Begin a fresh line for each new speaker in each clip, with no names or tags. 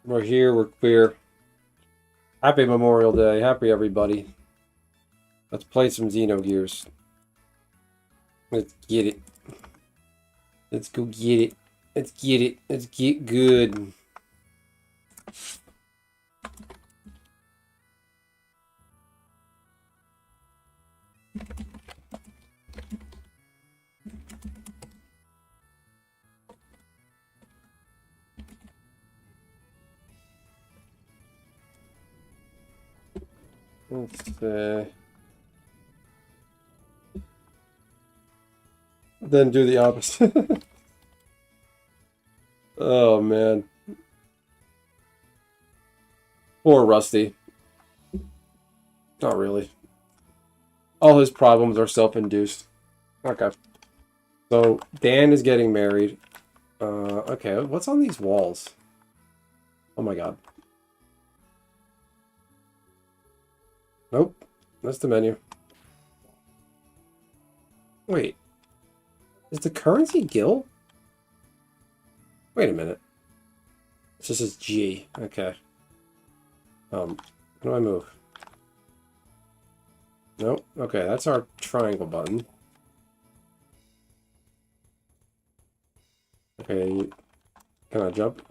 We're here, we're queer. Happy Memorial Day. Happy everybody. Let's play some Xenogears. Let's get it. Let's go get it. Let's get it. Let's get good. Let's then do the opposite. Oh man. Poor Rusty. Not really. All his problems are self-induced. Okay. So Dan is getting married. Okay, what's on these walls? Oh my god. Nope. That's the menu. Wait. Is the currency Gil? Wait a minute. This just says G. Okay. How do I move? Nope. Okay, that's our triangle button. Okay. Can I jump?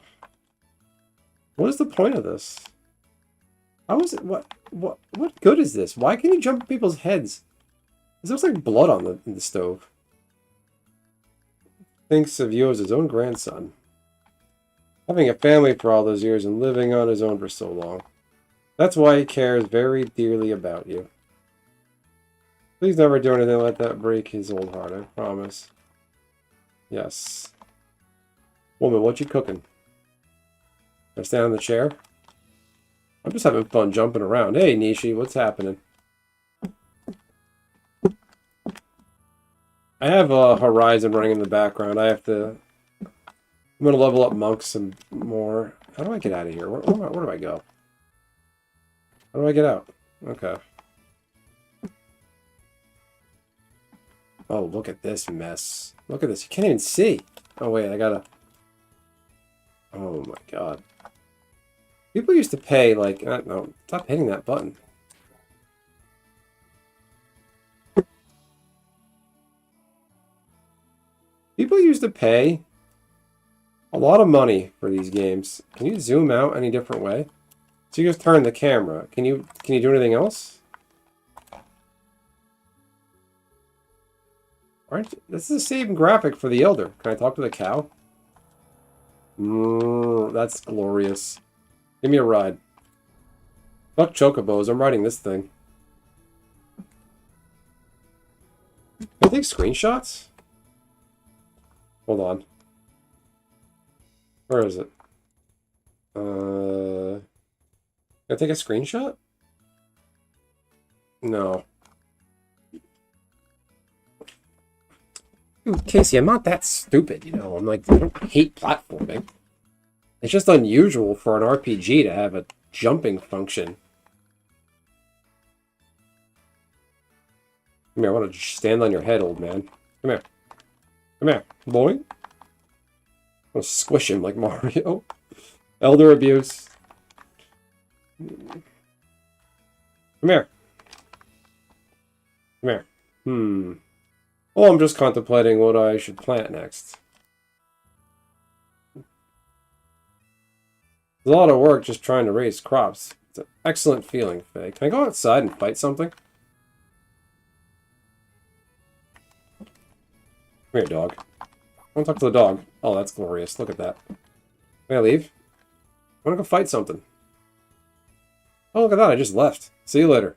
What is the point of this? How is it? What good is this? Why can you jump people's heads? This looks like blood on the stove. Thinks of you as his own grandson. Having a family for all those years and living on his own for so long. That's why he cares very dearly about you. Please never do anything like that break his old heart, I promise. Yes. Woman, what you cooking? Can I stand on the chair? I'm just having fun jumping around. Hey, Nishi, what's happening? I have Horizon running in the background. I'm going to level up monks some more. How do I get out of here? Where do I go? How do I get out? Okay. Oh, look at this mess. Look at this. You can't even see. Oh, wait, I gotta... Oh, my God. People used to pay, like... no, stop hitting that button. People used to pay a lot of money for these games. Can you zoom out any different way? So you just turn the camera. Can you do anything else? This is the same graphic for the Elder. Can I talk to the cow? That's glorious. Give me a ride. Fuck chocobos. I'm riding this thing. Can I take screenshots? Hold on. Where is it? Can I take a screenshot? No. Dude, Casey, I'm not that stupid, you know. I'm like, I don't hate platforming. It's just unusual for an RPG to have a jumping function. Come here, I want to stand on your head, old man. Come here. Come here, boy. I'm gonna squish him like Mario. Elder abuse. Come here. Come here. Oh, I'm just contemplating what I should plant next. There's a lot of work just trying to raise crops. It's an excellent feeling, Faye. Can I go outside and fight something? Come here, dog. I want to talk to the dog. Oh, that's glorious. Look at that. Can I leave? I want to go fight something. Oh, look at that. I just left. See you later.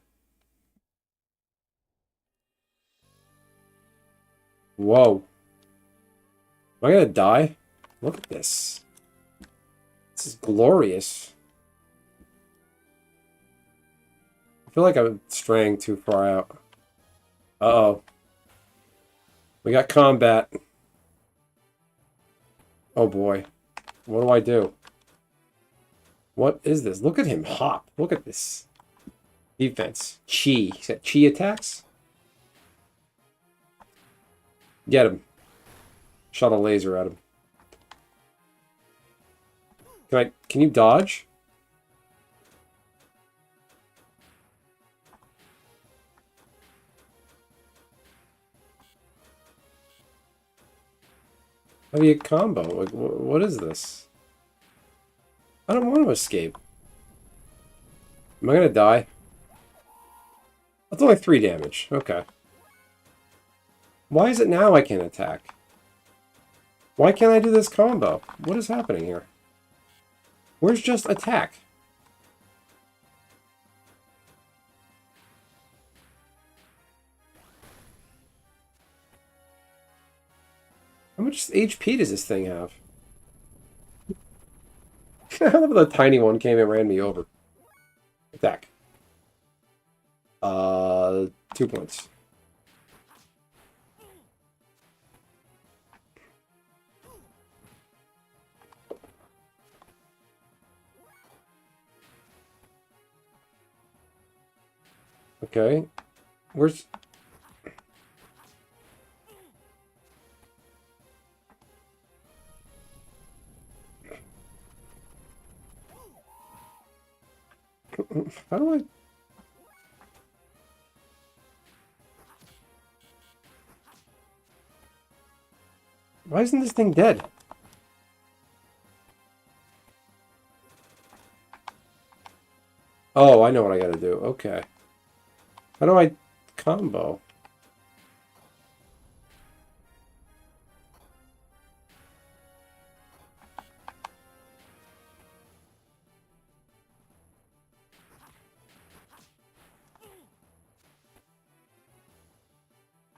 Whoa. Am I going to die? Look at this. This is glorious. I feel like I'm straying too far out. Uh-oh. We got combat. Oh boy. What do I do? What is this? Look at him hop. Look at this. Defense. Chi. Is that chi attacks? Get him. Shot a laser at him. Can you dodge? How do you combo? Like, what is this? I don't want to escape. Am I gonna die? That's only 3 damage. Okay. Why is it now I can't attack? Why can't I do this combo? What is happening here? Where's just attack? How much HP does this thing have? The tiny one came and ran me over. Attack. 2 points. Okay. Where's... How do I... Why isn't this thing dead? Oh, I know what I gotta do. Okay. How do I combo?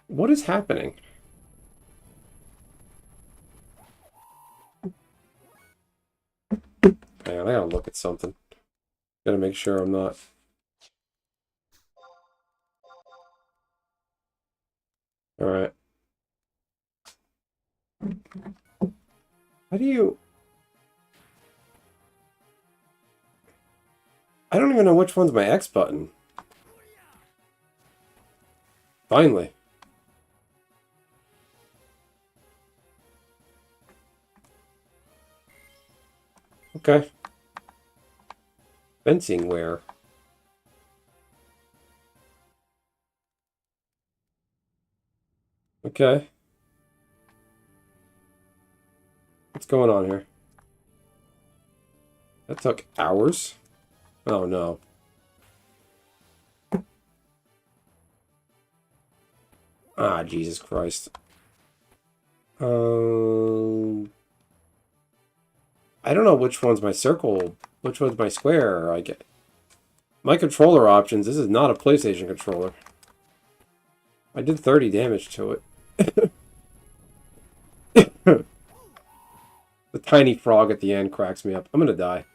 What is happening? Hang on, I gotta look at something. Gotta make sure I'm not... Alright. How do you... I don't even know which one's my X button. Finally. Okay. Fencing wear. Okay. What's going on here? That took hours? Oh no. Ah, Jesus Christ. I don't know which one's my circle, which one's my square. I get my controller options. This is not a PlayStation controller. I did 30 damage to it. The tiny frog at the end cracks me up. I'm gonna die.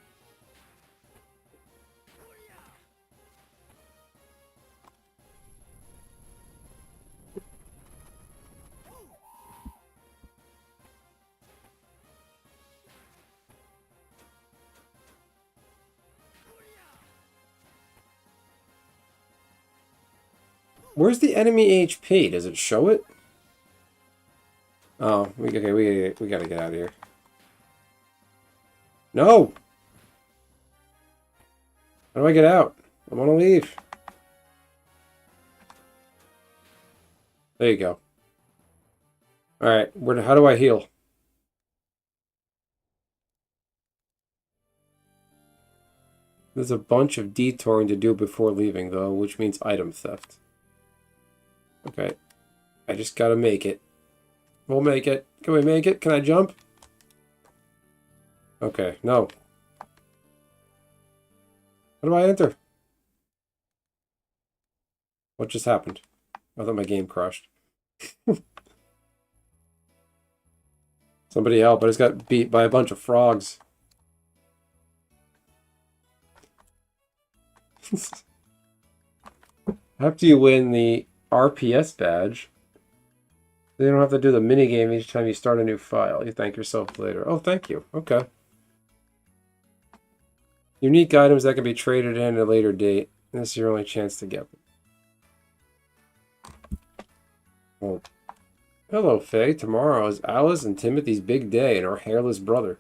Where's the enemy HP? Does it show it? Oh, we gotta get out of here. No! How do I get out? I want to leave. There you go. Alright, how do I heal? There's a bunch of detouring to do before leaving, though, which means item theft. Okay. I just gotta make it. We'll make it. Can we make it? Can I jump? Okay, no. How do I enter? What just happened? I thought my game crashed. Somebody help, I just got beat by a bunch of frogs. After you win the RPS badge, you don't have to do the minigame each time you start a new file. You thank yourself later. Oh, thank you. Okay. Unique items that can be traded in at a later date. This is your only chance to get them. Oh. Hello, Faye. Tomorrow is Alice and Timothy's big day and our hairless brother.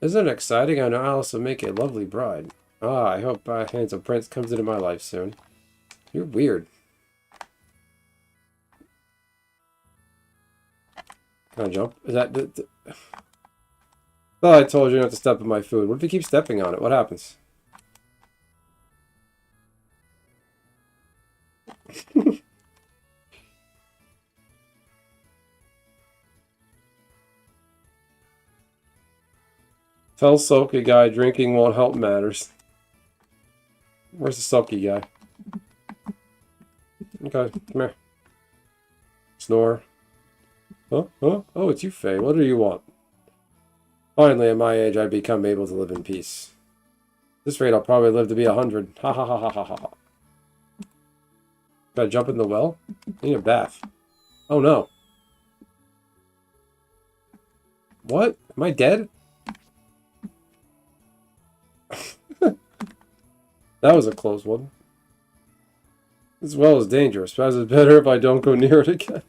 Isn't it exciting? I know Alice will make a lovely bride. Ah, I hope a handsome prince comes into my life soon. You're weird. Can I jump? Is that... Oh, I told you not to step on my food. What if you keep stepping on it? What happens? Tell sulky guy drinking won't help matters. Where's the sulky guy? Okay, come here. Snore. Huh? Huh? Oh, it's you, Faye. What do you want? Finally, at my age, I become able to live in peace. At this rate, I'll probably live to be 100. Ha ha ha ha ha ha. Gotta jump in the well? I need a bath. Oh no. What? Am I dead? That was a close one. This well is dangerous. Perhaps it's better if I don't go near it again.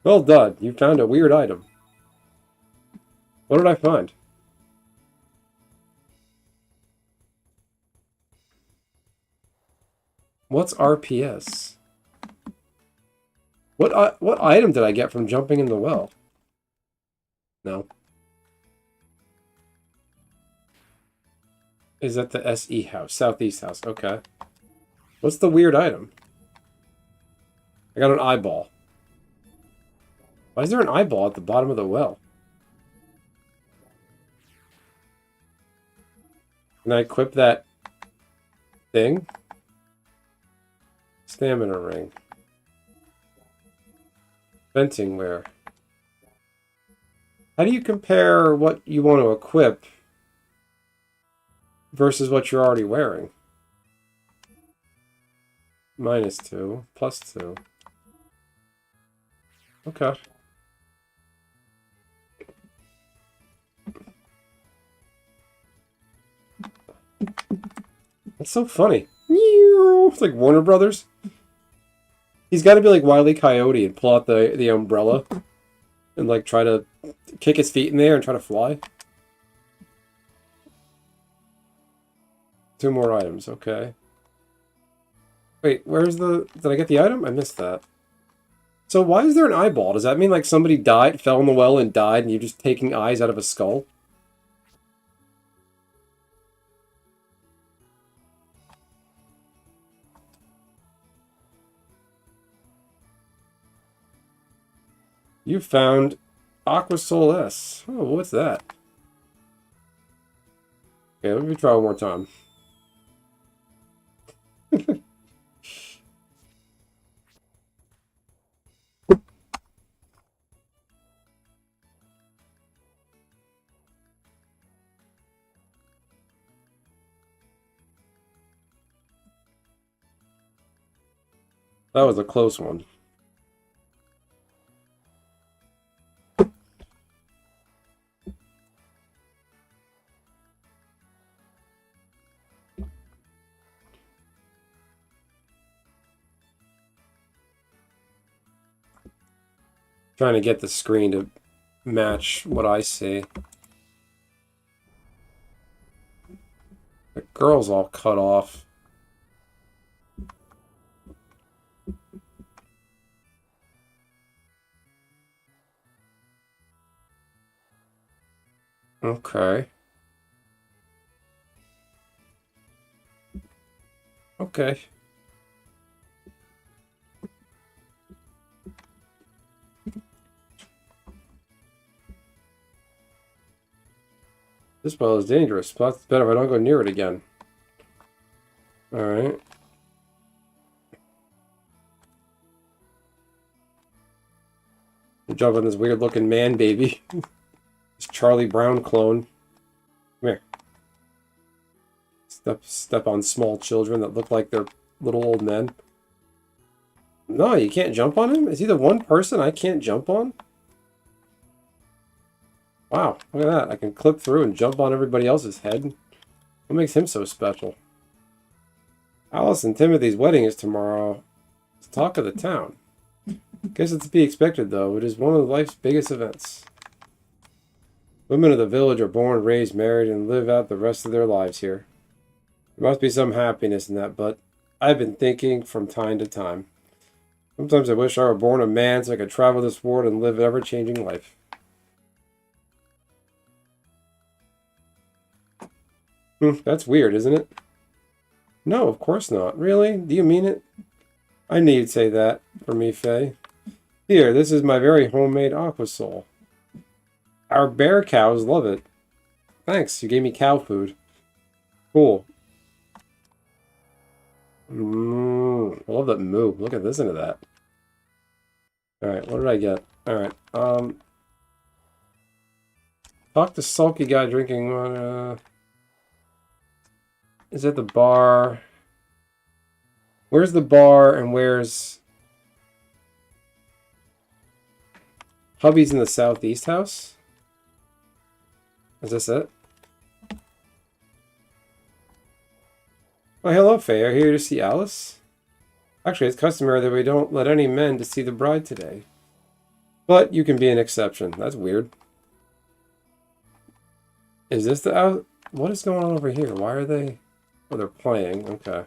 Well done. You found a weird item. What did I find? What's RPS? What item did I get from jumping in the well? No. Is that the SE house? Southeast house. Okay. What's the weird item? I got an eyeball. Why is there an eyeball at the bottom of the well? Can I equip that thing? Stamina ring. Venting wear. How do you compare what you want to equip versus what you're already wearing? -2, +2. Okay. That's so funny. It's like Warner Brothers. He's got to be like Wile E. Coyote and pull out the umbrella and like try to kick his feet in there and try to fly. 2 more items, okay. Wait, where's the... Did I get the item? I missed that. So why is there an eyeball? Does that mean like somebody died, fell in the well and died, and you're just taking eyes out of a skull? You found Aqua Soul S. Oh, what's that? Okay, let me try one more time. That was a close one. Trying to get the screen to match what I see. The girl's all cut off. Okay. Okay. This well is dangerous. But it's better if I don't go near it again. Alright. Jump on this weird looking man baby. This Charlie Brown clone. Come here. Step on small children that look like they're little old men. No, you can't jump on him? Is he the one person I can't jump on? Wow, look at that. I can clip through and jump on everybody else's head. What makes him so special? Alice and Timothy's wedding is tomorrow. It's talk of the town. Guess it's to be expected, though. It is one of life's biggest events. Women of the village are born, raised, married, and live out the rest of their lives here. There must be some happiness in that, but I've been thinking from time to time. Sometimes I wish I were born a man so I could travel this world and live an ever-changing life. That's weird, isn't it? No, of course not. Really? Do you mean it? I knew you'd say that for me, Faye. Here, this is my very homemade aquasol. Our bear cows love it. Thanks, you gave me cow food. Cool. I love that moo. Look at this into that. Alright, what did I get? Alright, talk to sulky guy drinking is at the bar. Where's the bar and where's... Hubby's in the southeast house? Is this it? Oh, hello, Faye. Are you here to see Alice? Actually, it's customary that we don't let any men to see the bride today. But you can be an exception. That's weird. Is this the... What is going on over here? Why are they... Oh, they're playing. Okay.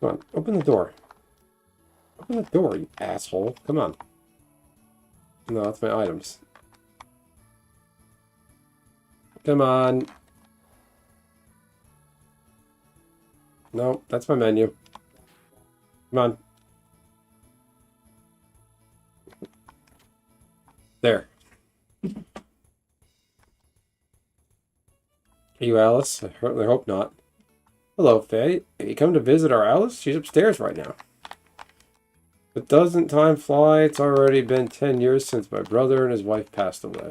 Come on, open the door. Open the door, you asshole. Come on. No, that's my items. Come on. No, that's my menu. Come on. There. Are you Alice? I hope not. Hello, Faye. Have you come to visit our Alice? She's upstairs right now. But doesn't time fly? It's already been 10 years since my brother and his wife passed away.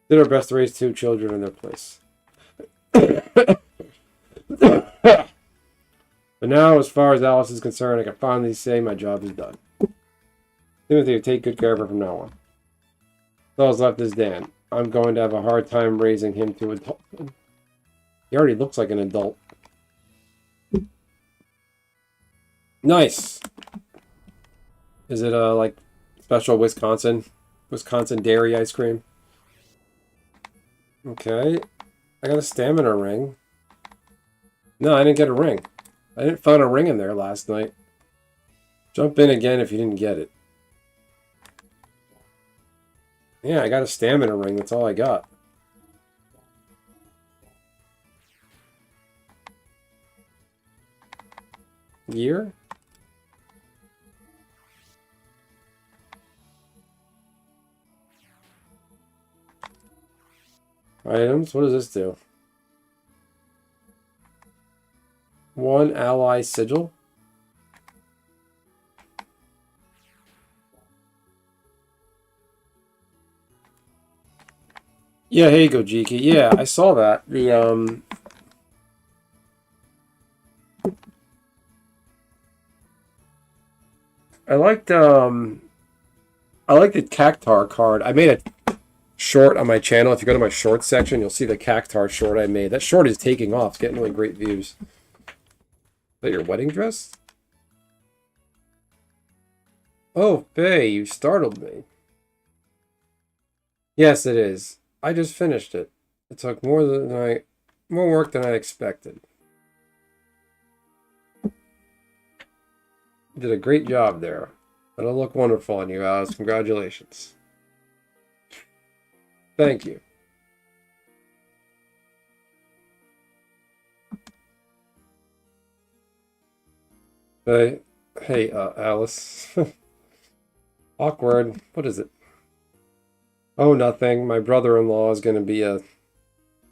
Did our best to raise 2 children in their place. But now, as far as Alice is concerned, I can finally say my job is done. Timothy will take good care of her from now on. All that's left is Dan. I'm going to have a hard time raising him to adulthood. He already looks like an adult. Nice. Is it like special Wisconsin dairy ice cream? Okay. I got a stamina ring. No, I didn't get a ring. I didn't find a ring in there last night. Jump in again if you didn't get it. Yeah, I got a stamina ring. That's all I got. Year? Items? What does this do? 1 ally sigil? Yeah, here you go, Jiki. Yeah, I saw that. I liked the Cactar card. I made a short on my channel. If you go to my short section, you'll see the Cactar short I made. That short is taking off. It's getting really great views. Is that your wedding dress? Oh, Faye, you startled me. Yes, it is. I just finished it. It took more work than I expected. You did a great job there. It'll look wonderful on you, Alice. Congratulations. Thank you. Hey, Alice. Awkward. What is it? Oh, nothing. My brother-in-law is going to be a...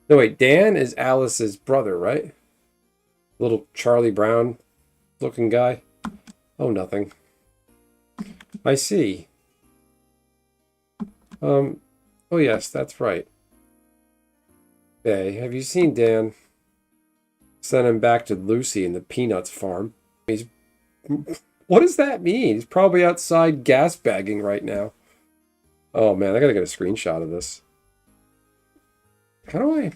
No, wait. Dan is Alice's brother, right? Little Charlie Brown looking guy. Oh, nothing. I see. Oh, yes, that's right. Hey, have you seen Dan? Sent him back to Lucy in the Peanuts farm. What does that mean? He's probably outside gas bagging right now. Oh man, I gotta get a screenshot of this. How do I...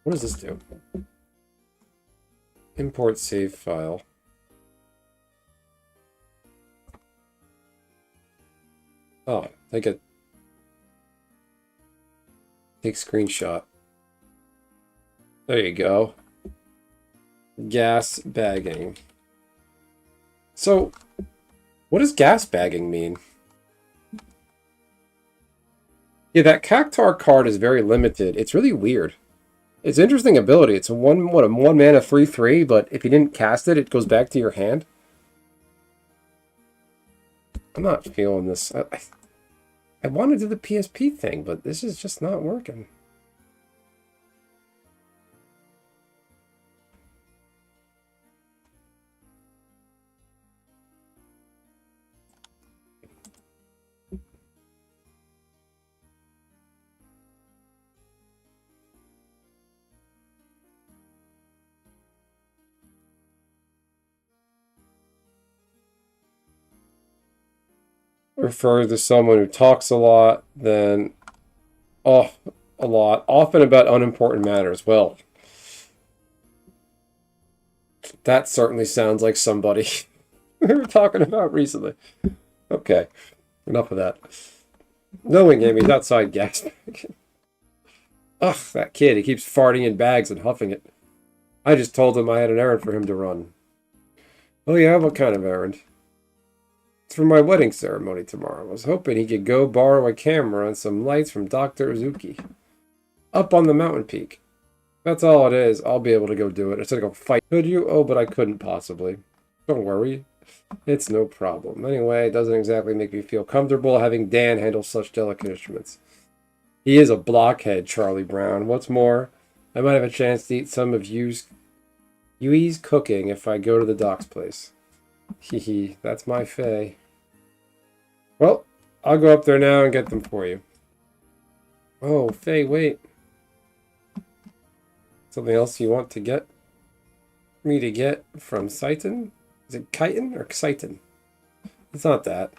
What does this do? Import save file. Oh, take screenshot. There you go. Gas bagging. So, what does gas bagging mean? Yeah, that Cactar card is very limited. It's really weird. It's an interesting ability. It's a one mana 3/3, but if you didn't cast it, it goes back to your hand. I'm not feeling this. I want to do the PSP thing, but this is just not working. Refers to someone who talks a lot, then a lot, often about unimportant matters. Well, that certainly sounds like somebody we were talking about recently. Okay, enough of that. Knowing him, he's outside gasping. Ugh, that kid, he keeps farting in bags and huffing it. I just told him I had an errand for him to run. Oh yeah, what kind of errand? It's for my wedding ceremony tomorrow. I was hoping he could go borrow a camera and some lights from Dr. Uzuki. Up on the mountain peak. That's all it is. I'll be able to go do it. Instead of go fight. Could you? Oh, but I couldn't possibly. Don't worry. It's no problem. Anyway, it doesn't exactly make me feel comfortable having Dan handle such delicate instruments. He is a blockhead, Charlie Brown. What's more, I might have a chance to eat some of Yui's cooking if I go to the doc's place. Hee, that's my Faye. Well, I'll go up there now and get them for you. Oh, Faye, wait. Something else you want to get me to get from Seitan? Is it Chitin or Seitan? It's not that.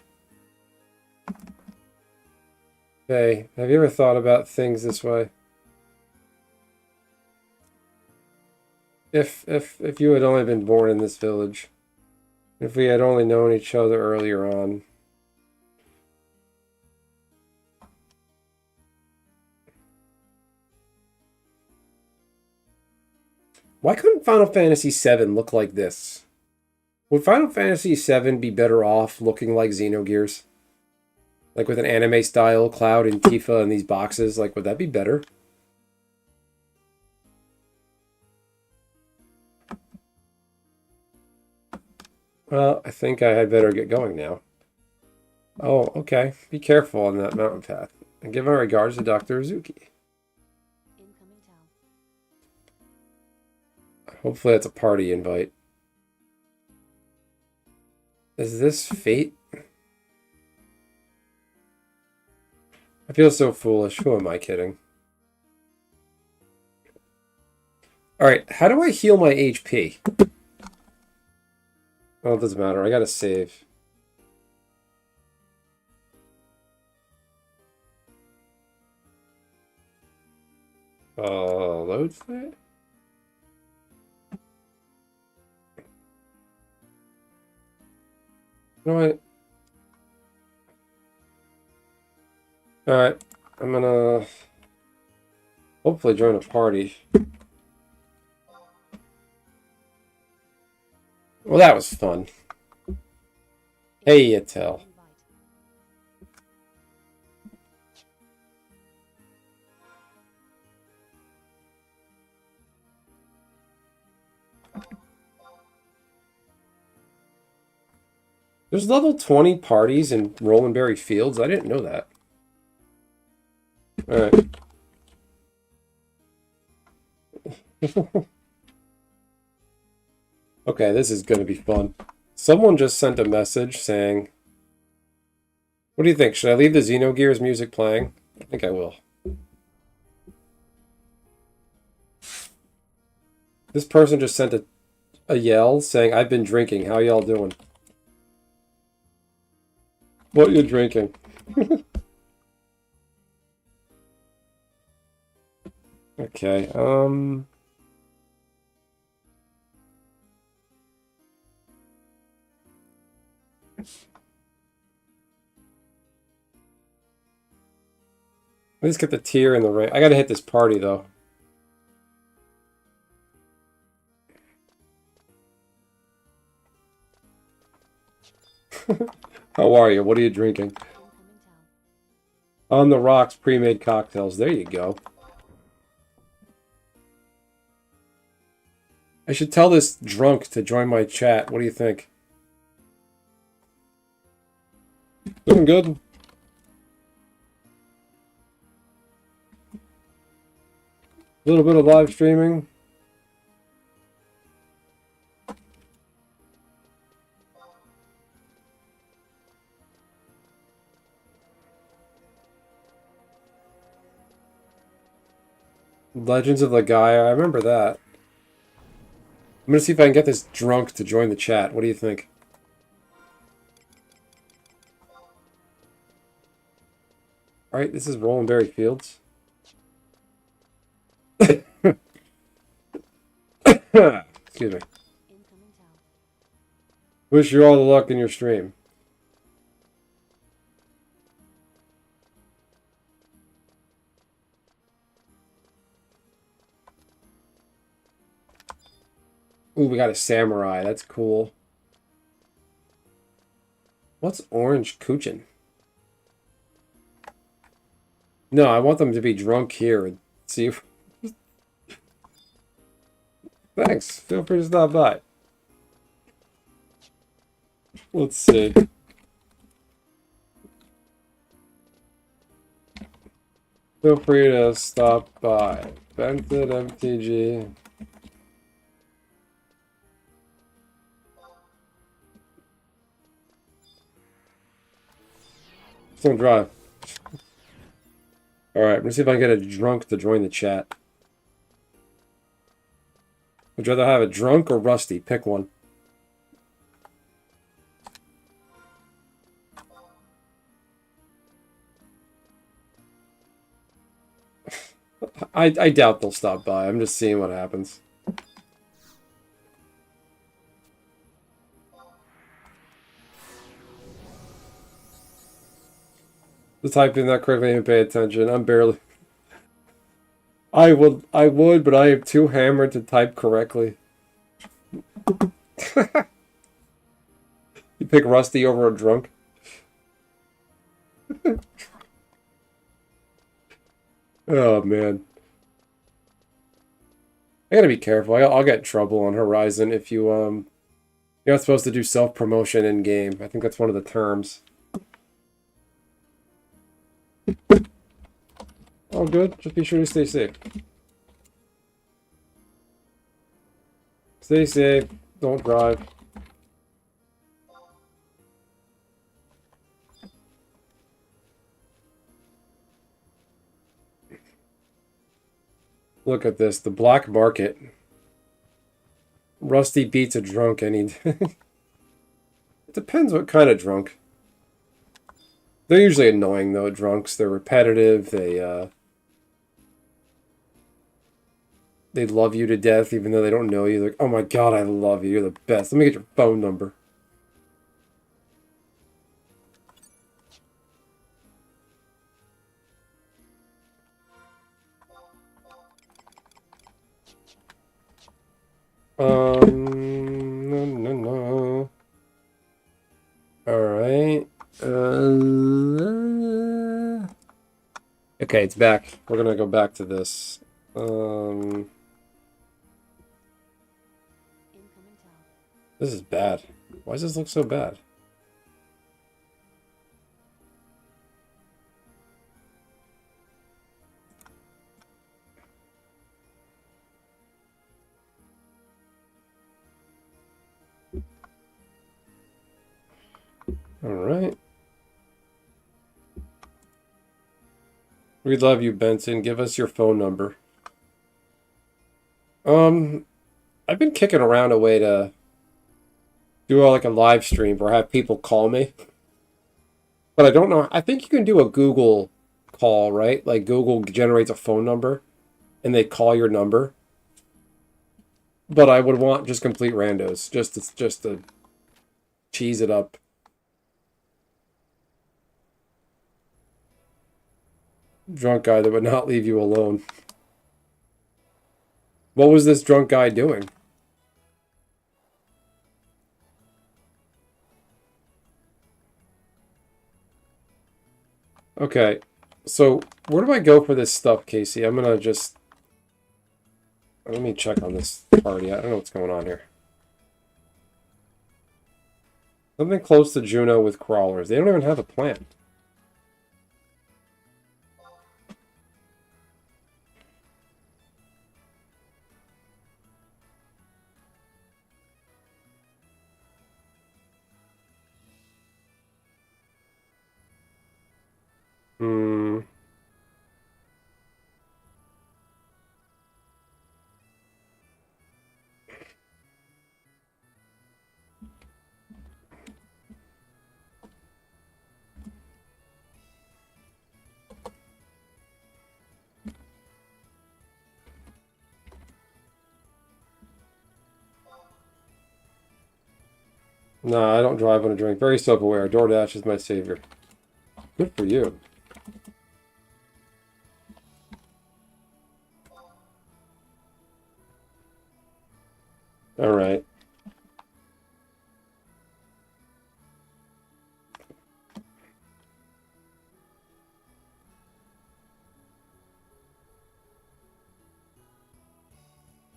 Faye, have you ever thought about things this way? If you had only been born in this village, if we had only known each other earlier on. Why couldn't Final Fantasy VII look like this? Would Final Fantasy VII be better off looking like Xenogears? Like with an anime style Cloud and Tifa and these boxes, like would that be better? Well, I think I had better get going now. Oh, okay. Be careful on that mountain path. And give my regards to Dr. Uzuki. Hopefully that's a party invite. Is this fate? I feel so foolish. Who am I kidding? Alright, how do I heal my HP? Oh, it doesn't matter. I gotta save. Load state? You know what? Alright, I'm gonna hopefully join a party. Well, that was fun. Hey, Yatel. There's level 20 parties in Rolandberry Fields. I didn't know that. Alright. Okay, this is going to be fun. Someone just sent a message saying, what do you think? Should I leave the Xenogears music playing? I think I will. This person just sent a yell saying, I've been drinking. How y'all doing? What you drinking? Okay, Let's get the tier in the right. I gotta hit this party though. How are you? What are you drinking? On the rocks, pre-made cocktails. There you go. I should tell this drunk to join my chat. What do you think? Doing good. A little bit of live streaming. Legends of the Gaia. I remember that. I'm gonna see if I can get this drunk to join the chat. What do you think? Alright, this is Roland Berry Fields. Excuse me. Wish you all the luck in your stream. Ooh, we got a samurai. That's cool. What's orange kuchen? No, I want them to be drunk here and see if... Thanks. Feel free to stop by. Let's see. Feel free to stop by. Vented MTG. Don't drive. Alright, I'm gonna see if I can get a drunk to join the chat. Would you rather have a drunk or Rusty? Pick one. I doubt they'll stop by. I'm just seeing what happens. Just typed in that correctly and pay attention. I'm barely... I would, but I am too hammered to type correctly. You pick Rusty over a drunk? Oh, man. I gotta be careful. I'll get in trouble on Horizon if you, you're not supposed to do self-promotion in-game. I think that's one of the terms. All good. Just be sure to stay safe. Stay safe. Don't drive. Look at this. The black market. Rusty beats a drunk any day. It depends what kind of drunk. They're usually annoying, though, drunks. They're repetitive. They love you to death, even though they don't know you. They're like, oh my god, I love you. You're the best. Let me get your phone number. No. Alright. Okay, it's back. We're gonna go back to this. This is bad. Why does this look so bad? Alright. We love you, Benson. Give us your phone number. I've been kicking around a way to do like a live stream or have people call me. But I don't know. I think you can do a Google call, right? Like Google generates a phone number and they call your number. But I would want just complete randos, just to cheese it up. drunk guy that would not leave you alone. What was this drunk guy doing? Okay, so where do I go for this stuff, Casey? I'm gonna just... Let me check on this party. I don't know what's going on here. Something close to Juno with crawlers. They don't even have a plant. Hmm. Nah, I don't drive when I drink. Very self-aware. DoorDash is my savior. Good for you. All right.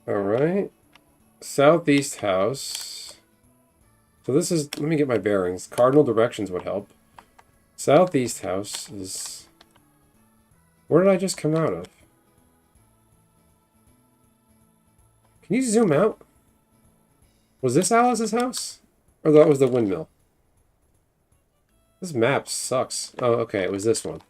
All right. Southeast house. So this is, let me get my bearings. Cardinal directions would help. Southeast house is, where did I just come out of? Can you zoom out? Was this Alice's house? Or that was the windmill? This map sucks. Oh, okay, it was this one.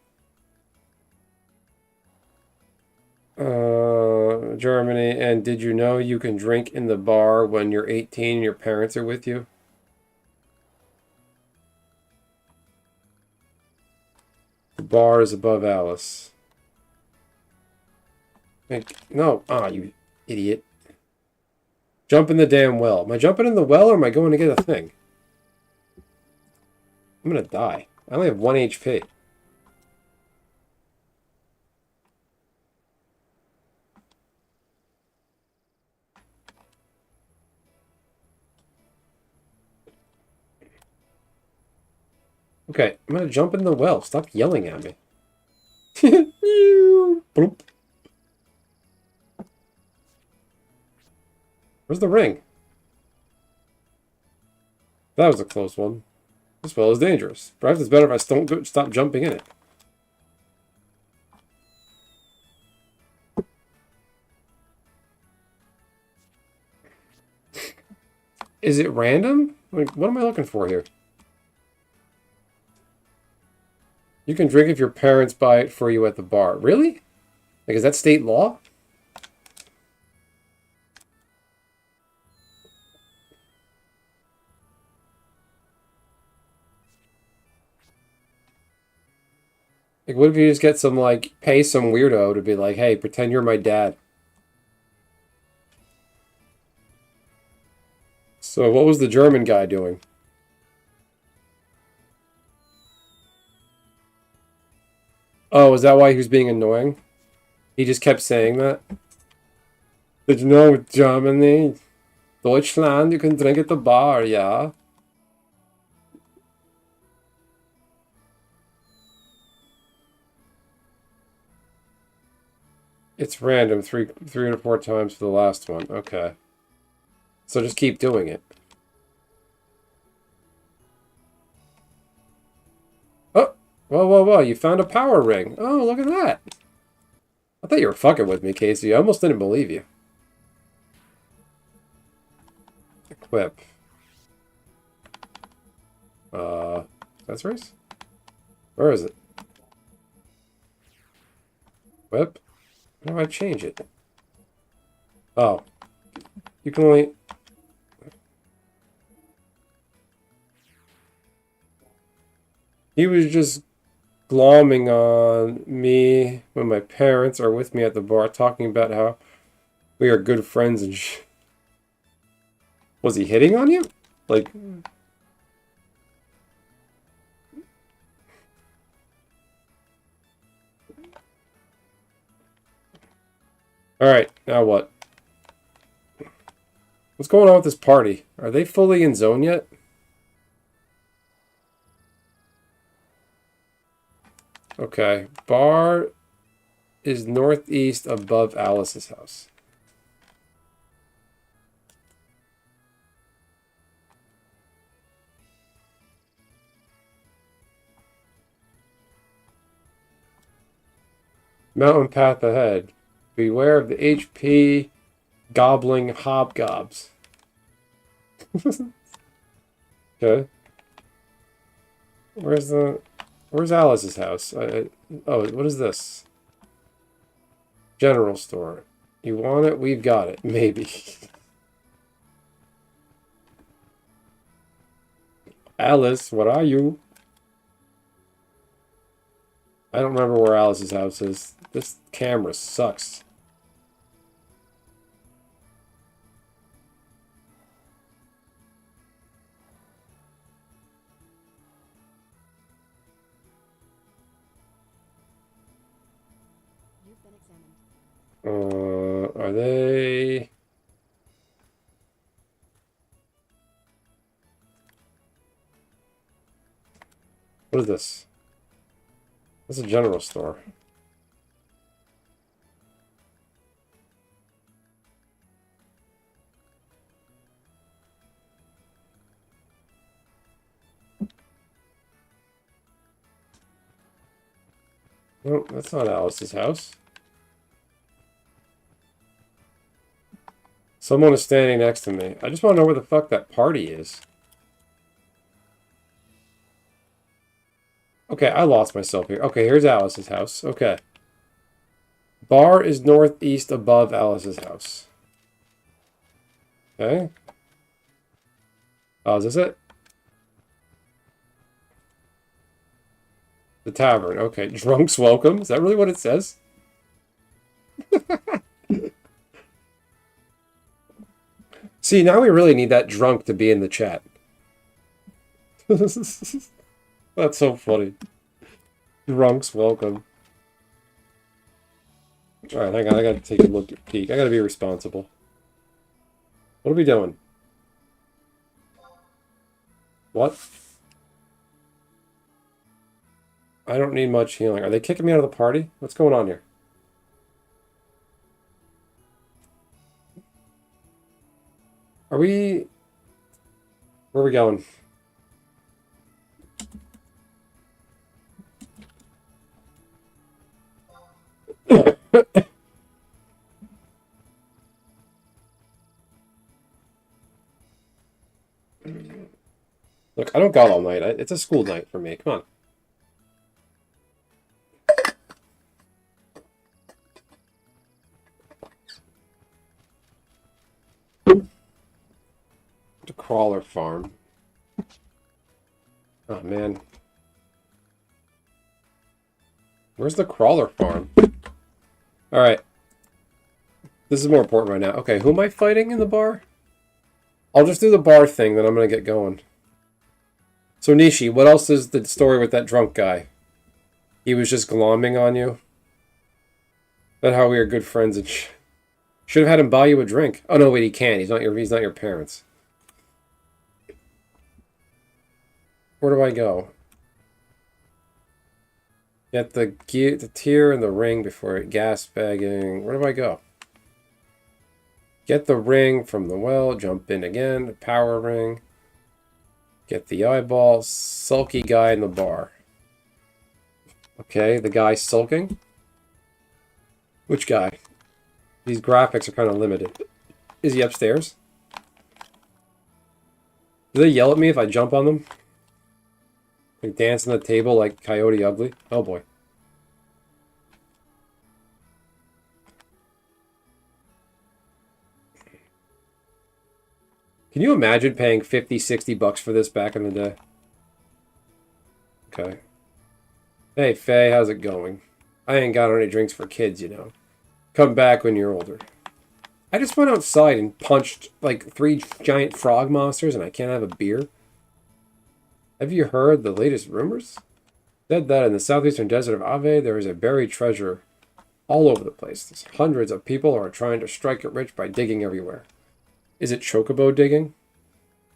Germany, and did you know you can drink in the bar when you're 18 and your parents are with you? The bar is above Alice. No, you idiot. Jump in the damn well. Am I jumping in the well or am I going to get a thing? I'm gonna die. I only have 1 HP. Okay, I'm gonna jump in the well. Stop yelling at me. Bloop. Where's the ring? That was a close one. This well is dangerous. Perhaps it's better if I don't stop jumping in it. Is it random? Like, what am I looking for here? You can drink if your parents buy it for you at the bar. Really? Like, is that state law? Like, what if you just get some, like, pay some weirdo to be like, hey, pretend you're my dad. So what was the German guy doing? Oh, is that why he was being annoying? He just kept saying that? Did you know with Germany, Deutschland, you can drink at the bar, yeah? It's random, three to four times for the last one. Okay. So just keep doing it. Oh! Whoa, whoa, whoa, you found a power ring. Oh, look at that. I thought you were fucking with me, Casey. I almost didn't believe you. Equip. Accessories? Where is it? Equip? How do I change it? Oh. You can only... He was just glomming on me when my parents are with me at the bar, talking about how we are good friends and Was he hitting on you? Like... Alright, now what? What's going on with this party? Are they fully in zone yet? Okay, bar is northeast above Alice's house. Mountain path ahead. Beware of the HP gobbling hobgobs. Okay. Where's Alice's house? Oh, what is this? General store. You want it? We've got it. Maybe. Alice, what are you? I don't remember where Alice's house is. This camera sucks.
You've been examined.
Are they... What is this? This is a general store. No, that's not Alice's house. Someone is standing next to me. I just want to know where the fuck that party is. Okay, I lost myself here. Okay, here's Alice's house. Okay. Bar is northeast above Alice's house. Okay. Oh, is this it? The tavern. Okay. Drunks welcome. Is that really what it says? See, now we really need that drunk to be in the chat. That's so funny. Drunks welcome. Alright, hang on. I gotta take a look at peek. I gotta be responsible. What are we doing? What? I don't need much healing. Are they kicking me out of the party? What's going on here? Are we... Where are we going? Look, I don't got all night. It's a school night for me. Come on. The crawler farm. Oh, man. Where's the crawler farm? Alright. This is more important right now. Okay, who am I fighting in the bar? I'll just do the bar thing, then I'm going to get going. So, Nishi, what else is the story with that drunk guy? He was just glomming on you? That's how we are good friends and should have had him buy you a drink. Oh, no, wait, he can't. He's not your parents. Where do I go? Get the tier and the ring before gas bagging. Where do I go? Get the ring from the well. Jump in again. The power ring. Get the eyeball. Sulky guy in the bar. Okay, the guy sulking. Which guy? These graphics are kind of limited. Is he upstairs? Do they yell at me if I jump on them? Like dance on the table like Coyote Ugly? Oh boy. Can you imagine paying 50, 60 bucks for this back in the day? Okay. Hey, Faye, how's it going? I ain't got any drinks for kids, you know. Come back when you're older. I just went outside and punched like 3 giant frog monsters and I can't have a beer. Have you heard the latest rumors? Said that in the southeastern desert of Ave, there is a buried treasure all over the place. There's hundreds of people who are trying to strike it rich by digging everywhere. Is it chocobo digging?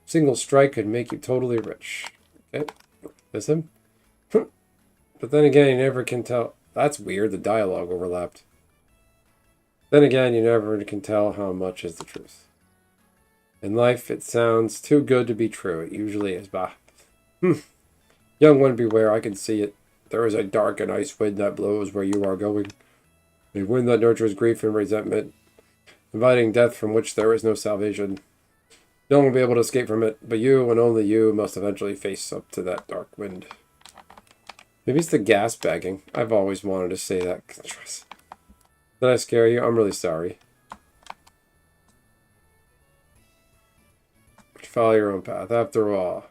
Single strike could make you totally rich. Okay, listen. But then again, you never can tell. That's weird, the dialogue overlapped. Then again, you never can tell how much is the truth. In life, it sounds too good to be true. It usually is. Bah. Young one, beware, I can see it. There is a dark and ice wind that blows where you are going. A wind that nurtures grief and resentment, inviting death from which there is no salvation. No one will be able to escape from it, but you and only you must eventually face up to that dark wind. Maybe it's the gas bagging. I've always wanted to say that. Did I scare you? I'm really sorry. Follow your own path, after all.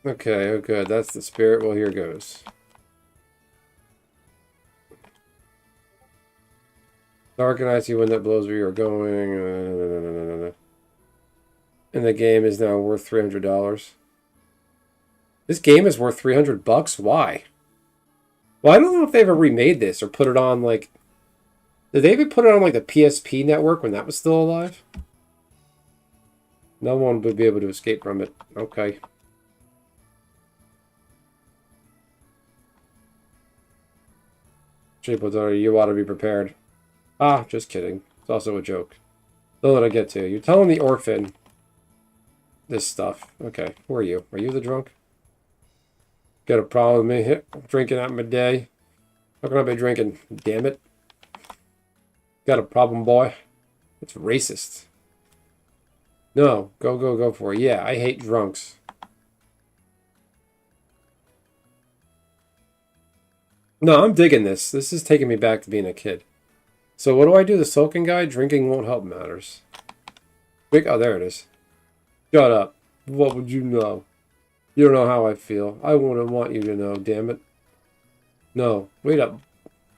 Okay, oh good. That's the spirit. Well, here goes. Dark and icy wind that blows where you're going. And the game is now worth $300. This game is worth $300? Why? Well, I don't know if they ever remade this or put it on, like... Did they even put it on, like, the PSP network when that was still alive? No one would be able to escape from it. Okay. Daughter, you ought to be prepared. Ah, just kidding. It's also a joke. Don't let it get to you. You're telling the orphan this stuff. Okay, who are you? Are you the drunk? Got a problem with me? Drinking at midday? How can I be drinking? Damn it. Got a problem, boy? It's racist. No, go for it. Yeah, I hate drunks. No, I'm digging this. This is taking me back to being a kid. So what do I do? The sulking guy? Drinking won't help matters. Oh, there it is. Shut up. What would you know? You don't know how I feel. I wouldn't want you to know, damn it. No, wait up.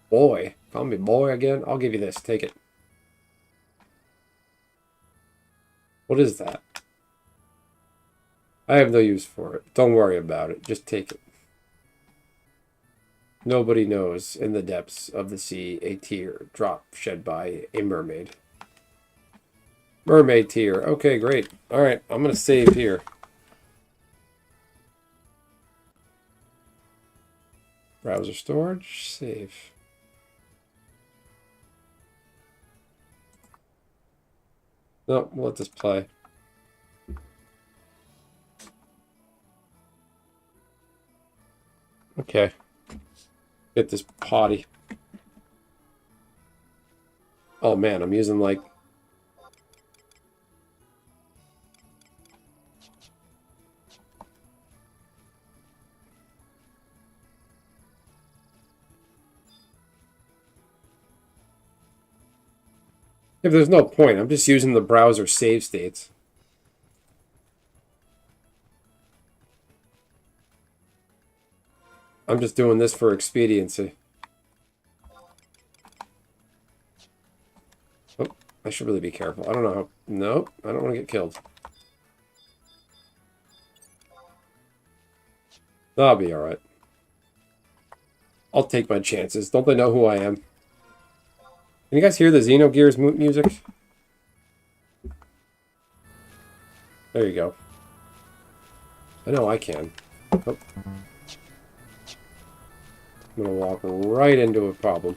Boy. Call me boy again? I'll give you this. Take it. What is that? I have no use for it. Don't worry about it. Just take it. Nobody knows in the depths of the sea a tear drop shed by a mermaid. Mermaid tear. Okay, great. Alright, I'm going to save here. Browser storage. Save. No, we'll let this play. Okay. Get this potty. Oh man, I'm using like... If there's no point, I'm just using the browser save states. I'm just doing this for expediency. Oh, I should really be careful. I don't know how... Nope, I don't want to get killed. I'll be alright. I'll take my chances. Don't they know who I am? Can you guys hear the Xenogears music? There you go. I know I can. Oh. I'm gonna walk right into a problem.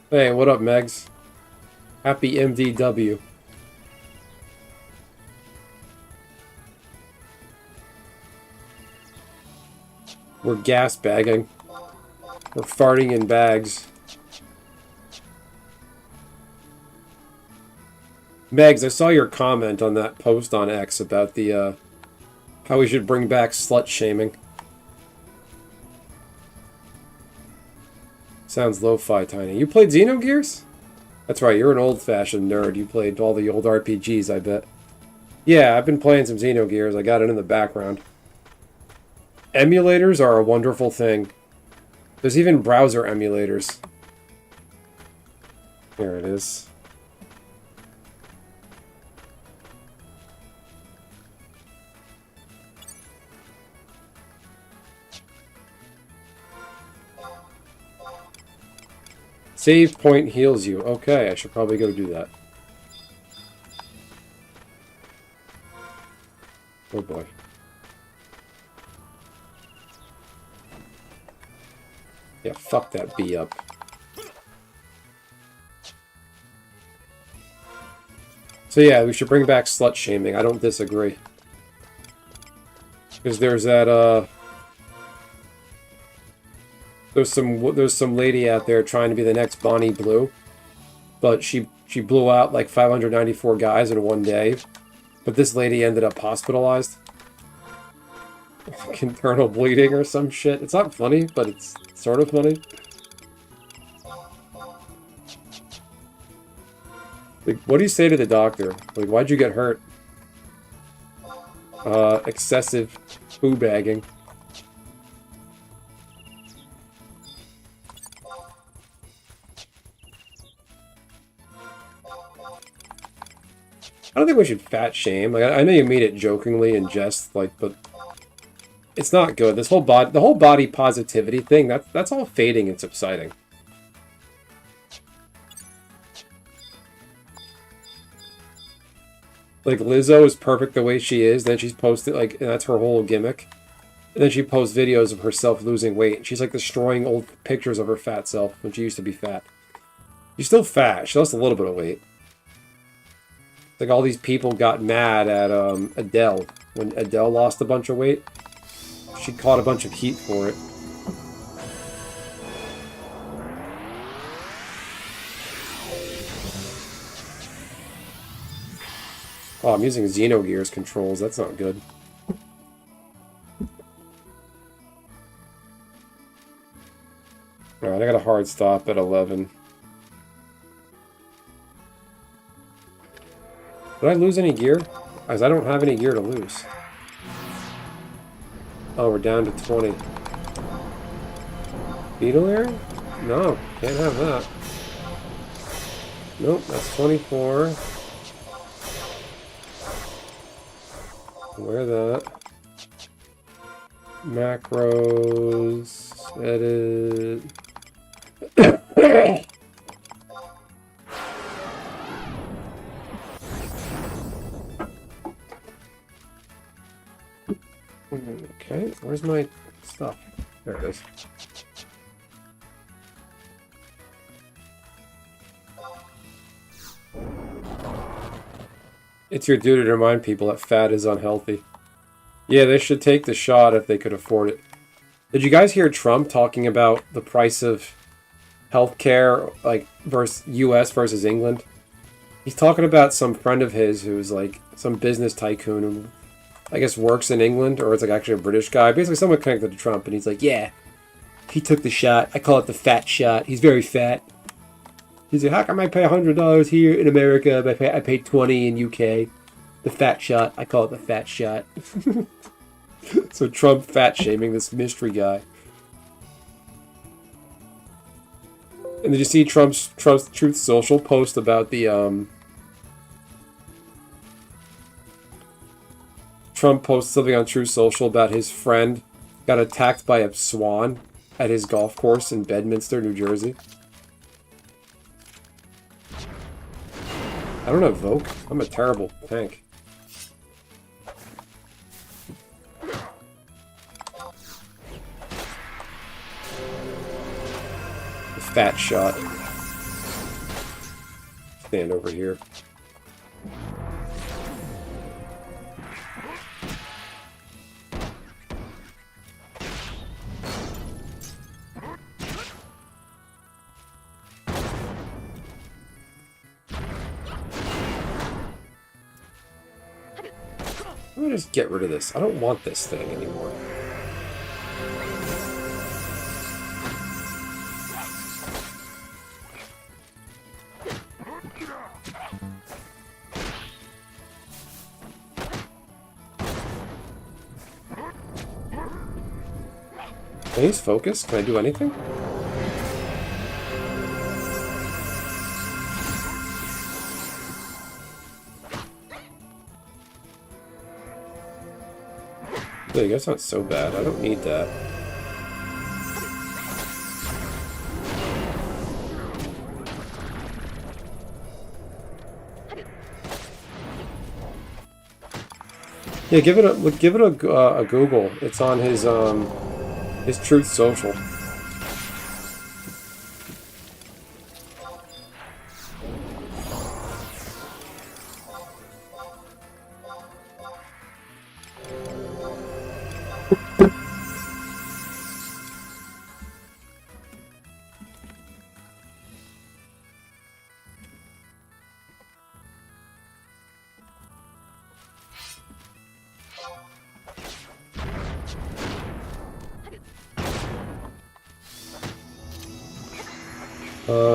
Hey, what up, Megs? Happy MDW. We're gas bagging. We're farting in bags. Megs, I saw your comment on that post on X about the, how we should bring back slut shaming. Sounds lo-fi, Tiny. You played Xenogears? That's right, you're an old-fashioned nerd. You played all the old RPGs, I bet. Yeah, I've been playing some Xenogears. I got it in the background. Emulators are a wonderful thing. There's even browser emulators. Here it is. Save point heals you. Okay, I should probably go do that. Oh boy. Yeah, fuck that bee up. So yeah, we should bring back slut shaming. I don't disagree. Because there's that there's some lady out there trying to be the next Bonnie Blue, but she blew out like 594 guys in one day. But this lady ended up hospitalized. Like internal bleeding or some shit. It's not funny, but it's sort of funny. Like, what do you say to the doctor? Like, why'd you get hurt? Excessive poo bagging. I don't think we should fat shame. Like, I know you mean it jokingly in jest, like, but it's not good. This whole the whole body positivity thing, that's all fading and subsiding. Like, Lizzo is perfect the way she is, then she's posted, like, and that's her whole gimmick. And then she posts videos of herself losing weight, and she's, like, destroying old pictures of her fat self when she used to be fat. She's still fat. She lost a little bit of weight. Like, all these people got mad at Adele. When Adele lost a bunch of weight, she caught a bunch of heat for it. Oh, I'm using Xenogears controls. That's not good. Alright, I got a hard stop at 11. Did I lose any gear? Because I don't have any gear to lose. Oh, we're down to 20. Beetle air? No, can't have that. Nope, that's 24. Wear that. Macros. Edit. Okay, where's my stuff? There it is. It's your duty to remind people that fat is unhealthy. Yeah, they should take the shot if they could afford it. Did you guys hear Trump talking about the price of healthcare, like, versus U.S. versus England? He's talking about some friend of his who's, like, some business tycoon who, I guess, works in England, or it's, like, actually a British guy. Basically, someone connected to Trump, and he's like, yeah, he took the shot. I call it the fat shot. He's very fat. He's like, how come I pay $100 here in America, but I pay $20 in UK? The fat shot. I call it the fat shot. So Trump fat shaming this mystery guy. And did you see Trump's Truth Social post about the Trump posted something on Truth Social about his friend got attacked by a swan at his golf course in Bedminster, New Jersey. I don't evoke. I'm a terrible tank. The fat shot. Stand over here. I'm gonna just get rid of this. I don't want this thing anymore. Can I use focus? Can I do anything? There you go, that's not so bad. I don't need that. Yeah, give it a Google. It's on his Truth Social.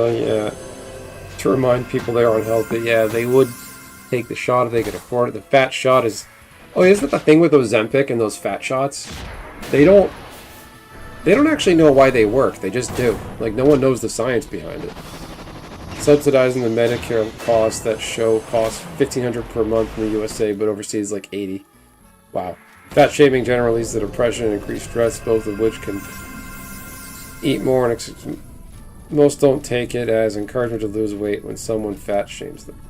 Yeah. To remind people they are unhealthy, yeah, they would take the shot if they could afford it. The fat shot is... Oh, isn't that the thing with those Ozempic and those fat shots? They don't actually know why they work. They just do. Like, no one knows the science behind it. Subsidizing the Medicare costs that show cost $1,500 per month in the USA, but overseas like $80. Wow. Fat shaming generally leads to depression and increased stress, both of which can eat more and most don't take it as encouragement to lose weight when someone fat shames them.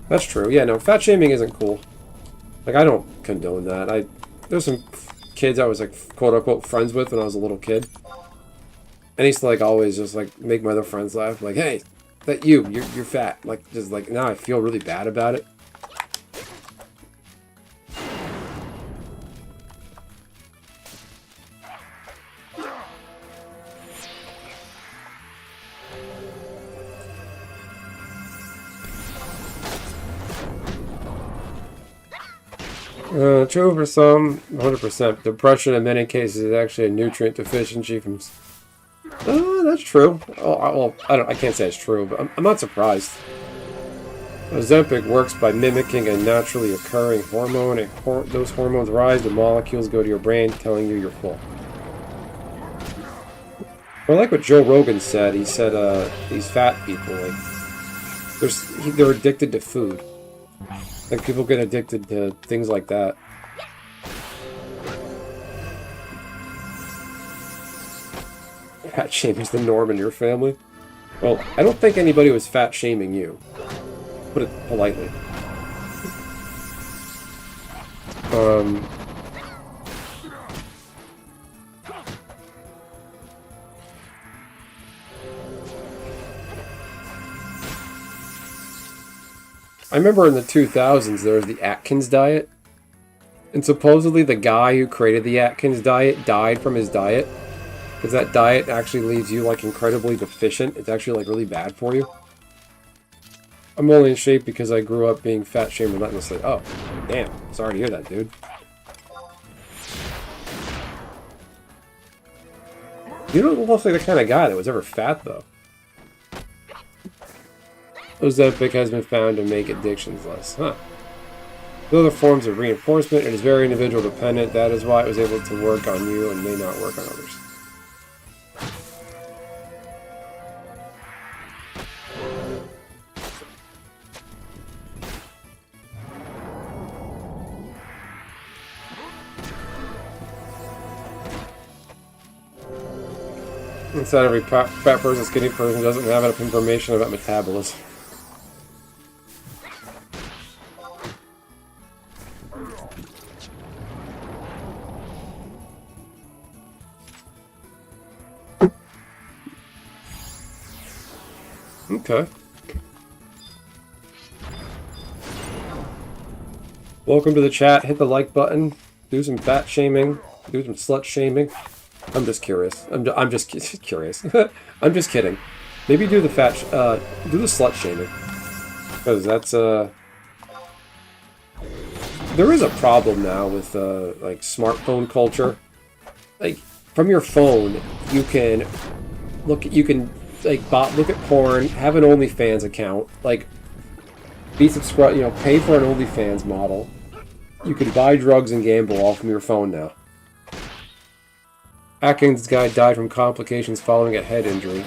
That's true. Yeah, no, fat shaming isn't cool. Like, I don't condone that. There's some kids I was like quote unquote friends with when I was a little kid. And I used to like always just like make my other friends laugh. Like, hey, you're fat. Like, just like now I feel really bad about it. True for some, 100%. Depression in many cases is actually a nutrient deficiency from... that's true. Oh, I can't say it's true, but I'm not surprised. Ozempic works by mimicking a naturally occurring hormone. Those hormones rise, the molecules go to your brain, telling you you're full. I like what Joe Rogan said. He said these fat people, like, they're addicted to food. Like, people get addicted to things like that. Fat shaming is the norm in your family? Well, I don't think anybody was fat shaming you. Put it politely. I remember in the 2000s there was the Atkins diet. And supposedly the guy who created the Atkins diet died from his diet. Because that diet actually leaves you like incredibly deficient. It's actually like really bad for you. I'm only in shape because I grew up being fat shamed relentlessly. Oh, damn. Sorry to hear that, dude. You don't look like the kind of guy that was ever fat, though. Ozempic has been found to make addictions less. Huh. With other forms of reinforcement, it is very individual dependent. That is why it was able to work on you and may not work on others. Inside every fat person, skinny person doesn't have enough information about metabolism. Okay. Welcome to the chat. Hit the like button. Do some fat shaming. Do some slut shaming. I'm just curious. I'm just curious. I'm just kidding. Maybe do the do the slut shaming, because that's there is a problem now with like smartphone culture. Like, from your phone, you can look at porn, have an OnlyFans account, like be subscribed, pay for an OnlyFans model. You can buy drugs and gamble all from your phone now. Atkins guy died from complications following a head injury.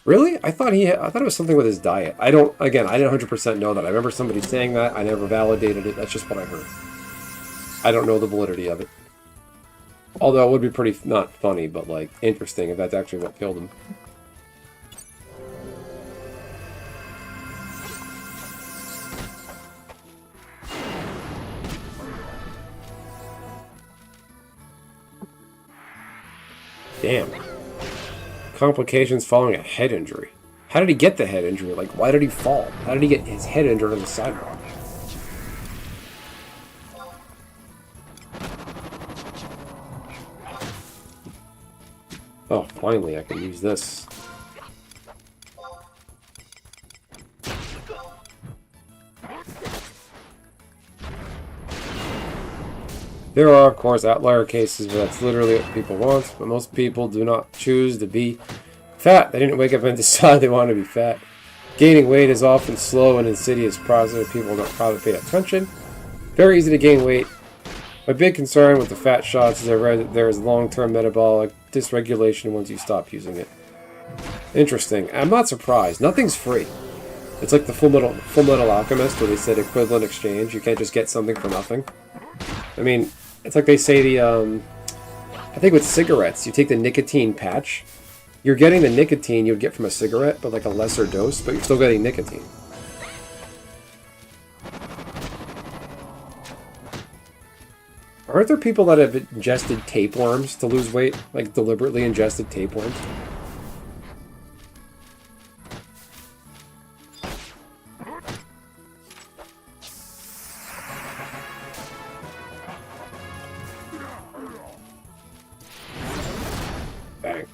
Really? I thought it was something with his diet. I didn't 100% know that. I remember somebody saying that. I never validated it. That's just what I heard. I don't know the validity of it. Although it would be pretty, not funny, but like interesting if that's actually what killed him. Damn. Complications following a head injury. How did he get the head injury? Like, why did he fall? How did he get his head injured on the sidewalk? Oh, finally I can use this. There are, of course, outlier cases where that's literally what people want, but most people do not choose to be fat. They didn't wake up and decide they want to be fat. Gaining weight is often slow and insidious process. People don't probably pay attention. Very easy to gain weight. My big concern with the fat shots is I read that there is long-term metabolic dysregulation once you stop using it. Interesting. I'm not surprised. Nothing's free. It's like the Full Metal Alchemist where they said equivalent exchange. You can't just get something for nothing. I mean, it's like they say I think with cigarettes, you take the nicotine patch. You're getting the nicotine you would get from a cigarette, but like a lesser dose, but you're still getting nicotine. Aren't there people that have ingested tapeworms to lose weight? Like deliberately ingested tapeworms? Bang.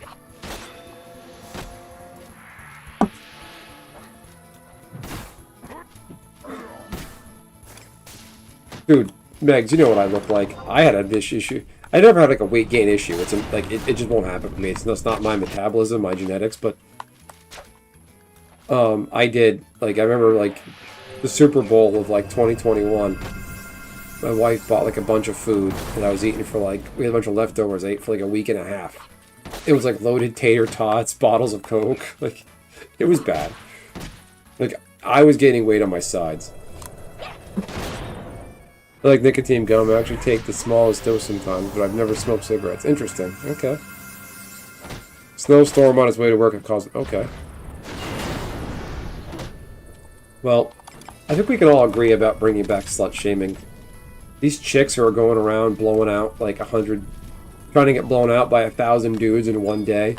Dude, Megs, you know what I look like. I had this issue. I never had like a weight gain issue. It's like it just won't happen for me. It's not my metabolism, my genetics, but I did. Like I remember like the Super Bowl of like 2021. My wife bought like a bunch of food that I was eating for like, we had a bunch of leftovers I ate for like a week and a half. It was like loaded tater tots, bottles of Coke. Like it was bad. Like I was gaining weight on my sides. I like nicotine gum. I actually take the smallest dose sometimes, but I've never smoked cigarettes. Interesting. Okay. Snowstorm on its way to work and caused... Okay. Well, I think we can all agree about bringing back slut-shaming. These chicks who are going around blowing out like 100... Trying to get blown out by 1,000 dudes in one day.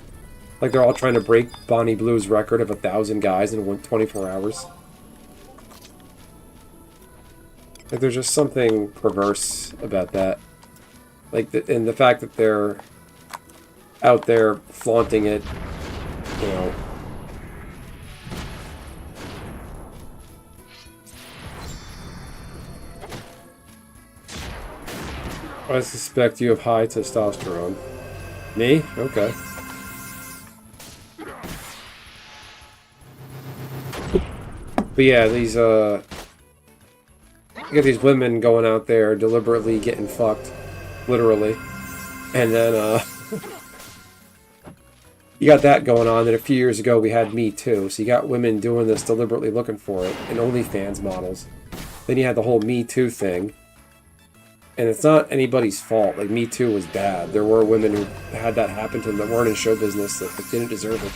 Like they're all trying to break Bonnie Blue's record of 1,000 guys in 24 hours. Like, there's just something perverse about that. Like, and the fact that they're out there flaunting it, you know. I suspect you have high testosterone. Me? Okay. But yeah, these, you got these women going out there deliberately getting fucked, literally, and then you got that going on. Then a few years ago we had Me Too, so you got women doing this deliberately looking for it, and OnlyFans models. Then you had the whole Me Too thing, and it's not anybody's fault. Like Me Too was bad. There were women who had that happen to them that weren't in show business that didn't deserve it.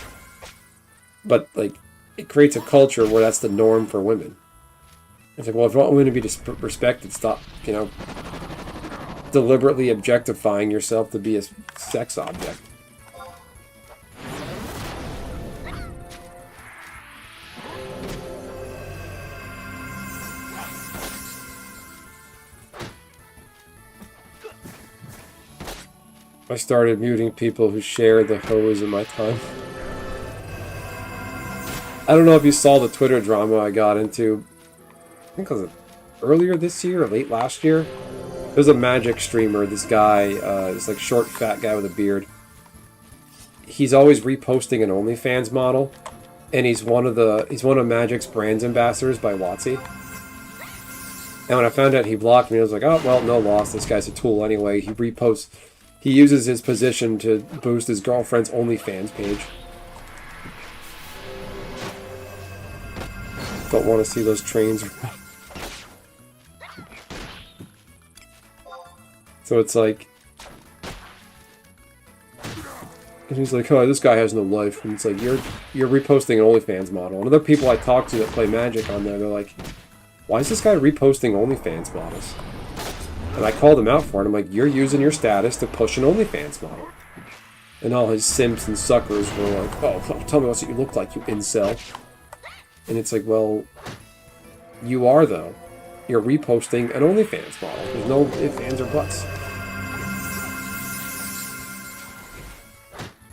But like, it creates a culture where that's the norm for women. It's like, well, if you want women to be respected, stop, you know, deliberately objectifying yourself to be a sex object. I started muting people who share the hose in my time. I don't know if you saw the Twitter drama I got into. I think it was earlier this year or late last year. There's a Magic streamer, this guy, this like short fat guy with a beard. He's always reposting an OnlyFans model, and he's one of Magic's brand ambassadors by WotC. And when I found out he blocked me, I was like, oh well, no loss. This guy's a tool anyway. He uses his position to boost his girlfriend's OnlyFans page. Don't want to see those trains. So it's like, and he's like, oh, this guy has no life. And it's like, you're reposting an OnlyFans model. And other people I talk to that play Magic on there, they're like, why is this guy reposting OnlyFans models? And I called him out for it. I'm like, you're using your status to push an OnlyFans model. And all his simps and suckers were like, oh, tell me what you look like, you incel. And it's like, well, you are, though. You're reposting an OnlyFans model. There's no ifs, ands, or buts.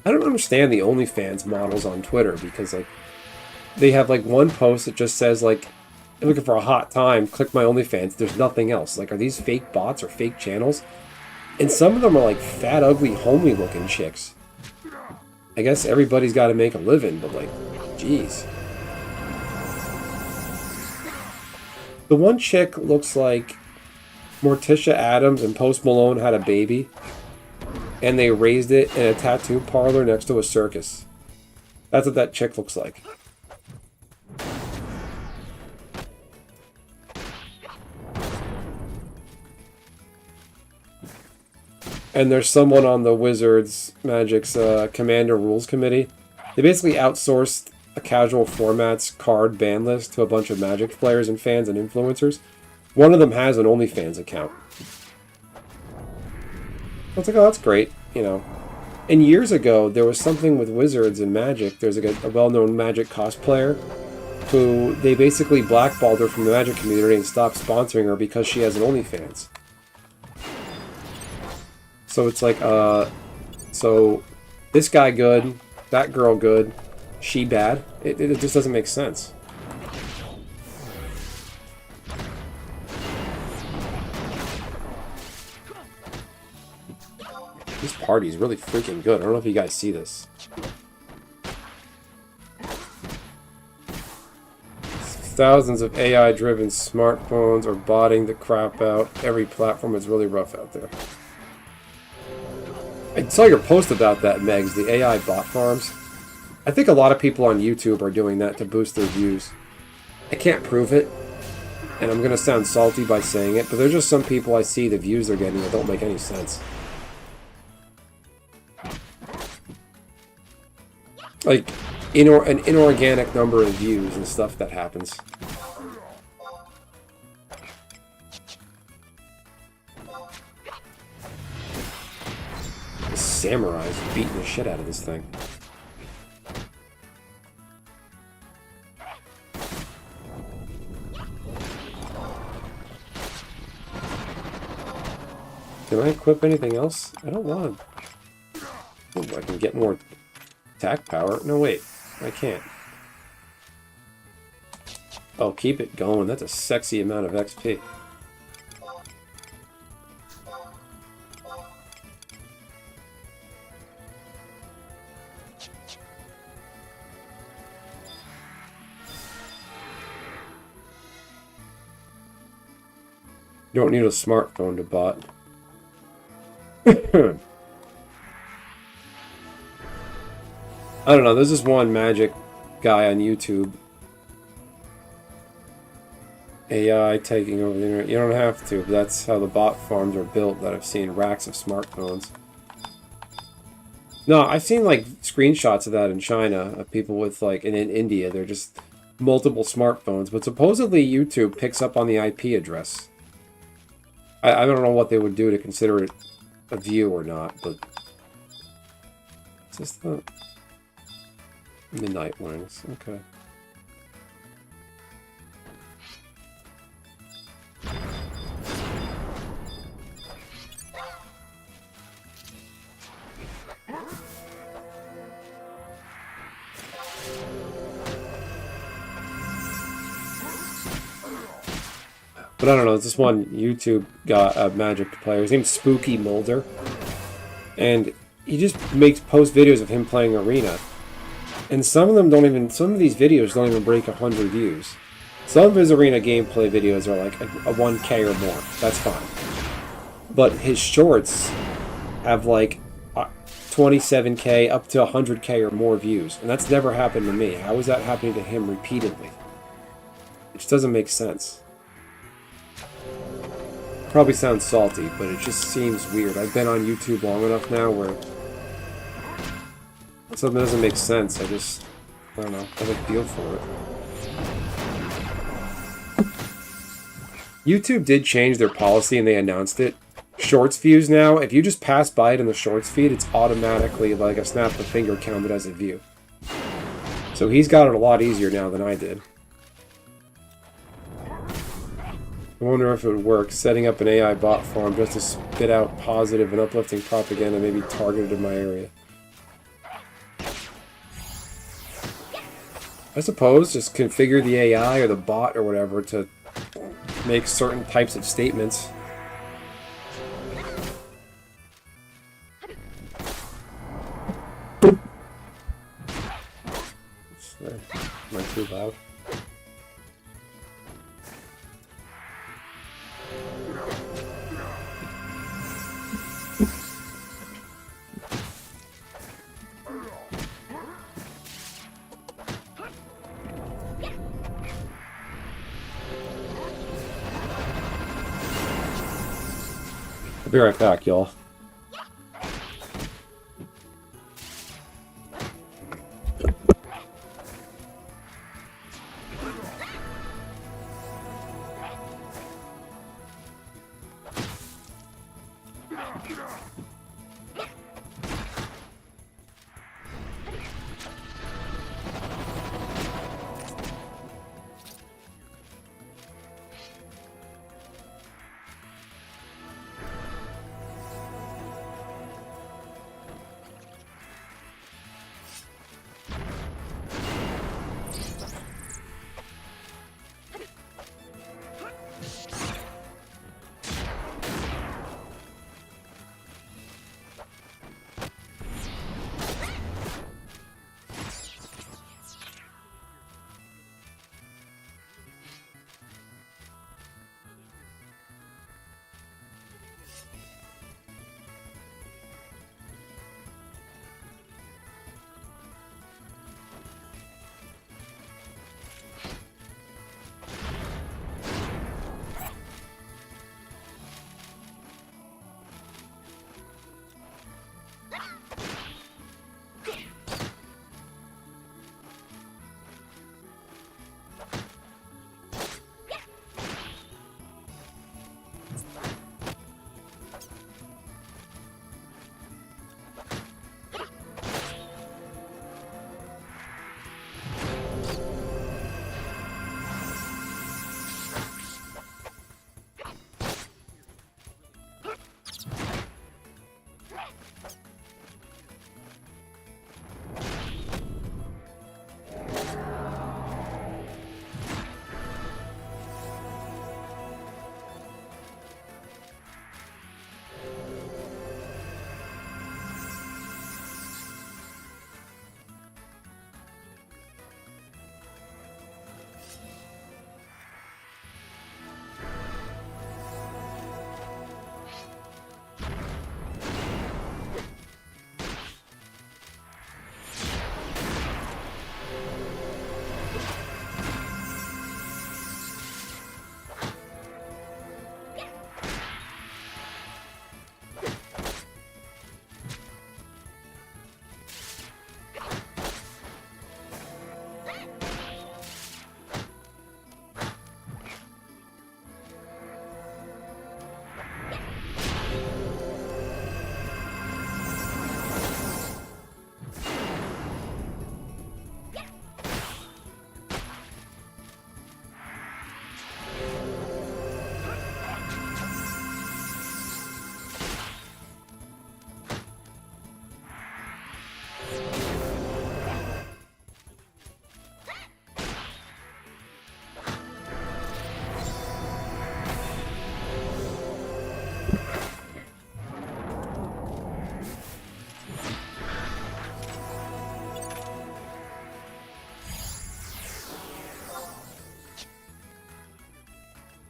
I don't understand the OnlyFans models on Twitter because, like, they have, like, one post that just says, like, you're looking for a hot time, click my OnlyFans. There's nothing else. Like, are these fake bots or fake channels? And some of them are, like, fat, ugly, homely-looking chicks. I guess everybody's got to make a living, but, like, jeez. The one chick looks like Morticia Adams and Post Malone had a baby, and they raised it in a tattoo parlor next to a circus. That's what that chick looks like. And there's someone on the Wizards Magic's Commander Rules Committee. They basically outsourced a casual formats card ban list to a bunch of Magic players and fans and influencers. One of them has an OnlyFans account. I was like, oh, that's great, you know. And years ago, there was something with Wizards and Magic. There's like a well-known Magic cosplayer who they basically blackballed her from the Magic community and stopped sponsoring her because she has an OnlyFans. So it's like, so this guy good, that girl good, she bad. It just doesn't make sense. This party is really freaking good. I don't know if you guys see this. Thousands of AI-driven smartphones are botting the crap out. Every platform is really rough out there. I saw your post about that, Megs, the AI bot farms. I think a lot of people on YouTube are doing that to boost their views. I can't prove it, and I'm going to sound salty by saying it, but there's just some people I see the views they're getting that don't make any sense. Like, an inorganic number of views and stuff that happens. The samurai's beating the shit out of this thing. Can I equip anything else? I don't want to. Oh, I can get more attack power. No, wait. I can't. Oh, keep it going. That's a sexy amount of XP. You don't need a smartphone to bot. I don't know, there's this one Magic guy on YouTube. AI taking over the internet. You don't have to, but that's how the bot farms are built that I've seen racks of smartphones. No, I've seen like screenshots of that in China, of people with like, and in India, they're just multiple smartphones, but supposedly YouTube picks up on the IP address. I don't know what they would do to consider it a view or not, but... Is this the... Midnight Wings, okay. But I don't know, there's this one YouTube guy, Magic player, his name's Spooky Mulder. And he just post videos of him playing Arena. And some of them don't even, some of these videos don't even break 100 views. Some of his Arena gameplay videos are like a 1K or more. That's fine. But his shorts have like 27K up to 100K or more views. And that's never happened to me. How is that happening to him repeatedly? It just doesn't make sense. Probably sounds salty, but it just seems weird. I've been on YouTube long enough now where something doesn't make sense. I don't know, I have a feel for it. YouTube did change their policy and they announced it. shorts views now, if you just pass by it in the shorts feed, it's automatically like a snap of a finger counted as a view. So he's got it a lot easier now than I did. I wonder if it would work, setting up an AI bot farm just to spit out positive and uplifting propaganda maybe targeted in my area. I suppose just configure the AI or the bot or whatever to make certain types of statements. Am I too loud? I'll be right back, y'all.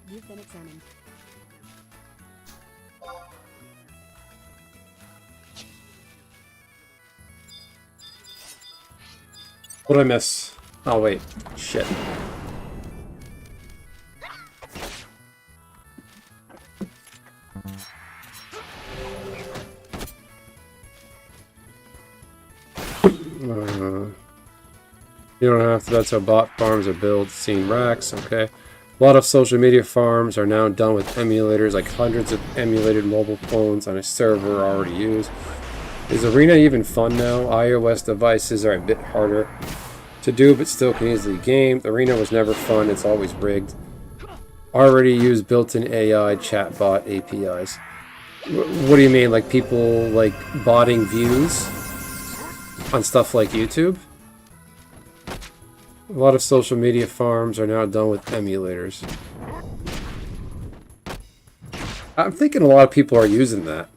You've been examined.
What did I miss? Oh, wait. Shit. You don't have to. That's how bot farms are built. Seen racks. Okay. A lot of social media farms are now done with emulators, like hundreds of emulated mobile phones on a server already used. Is Arena even fun now? iOS devices are a bit harder to do, but still can easily game. Arena was never fun, it's always rigged. Already use built-in AI chatbot APIs. What do you mean, like people like botting views on stuff like YouTube? A lot of social media farms are now done with emulators. I'm thinking a lot of people are using that.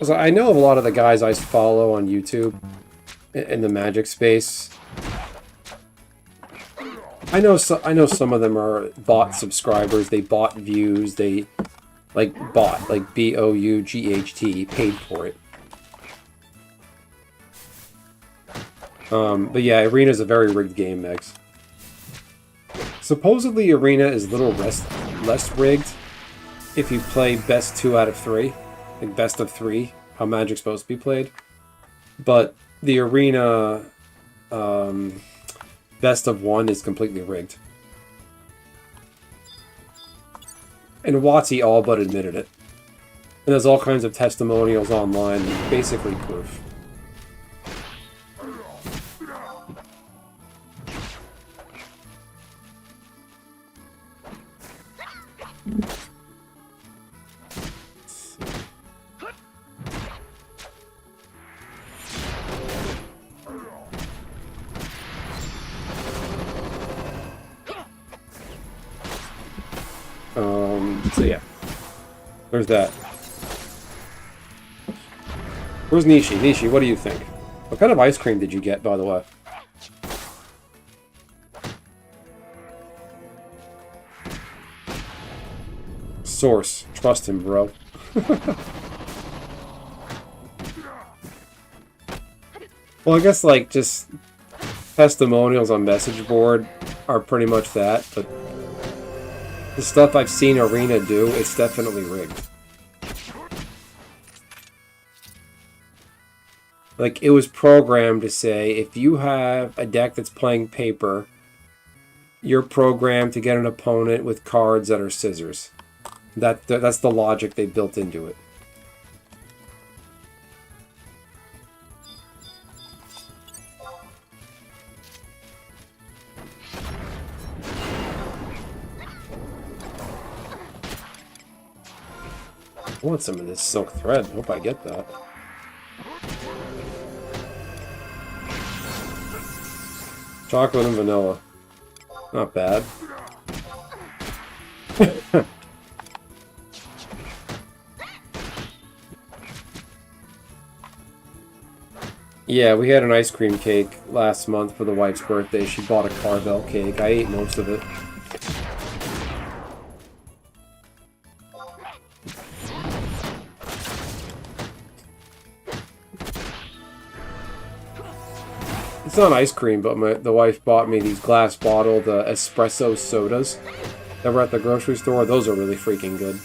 So I know of a lot of the guys I follow on YouTube in the Magic space. I know some of them are bot subscribers. They bought views. They like bought, like BOUGHT, paid for it. But yeah, Arena is a very rigged game, Megs. Supposedly Arena is a little less rigged if you play best 2 out of 3, like best of 3, how Magic's supposed to be played. But the Arena best of 1 is completely rigged. And WotC all but admitted it. And there's all kinds of testimonials online, basically proof. So yeah, there's that. Where's Nishi? Nishi, what do you think? What kind of ice cream did you get, by the way? Source. Trust him, bro. Well, I guess, like, just testimonials on message board are pretty much that, but the stuff I've seen Arena do, it's definitely rigged. Like, it was programmed to say, if you have a deck that's playing paper, you're programmed to get an opponent with cards that are scissors. That's the logic they built into it. I want some of this silk thread. Hope I get that. Chocolate and vanilla. Not bad. Yeah, we had an ice cream cake last month for the wife's birthday. She bought a Carvel cake. I ate most of it. It's not ice cream, but the wife bought me these glass bottled espresso sodas that were at the grocery store. Those are really freaking good.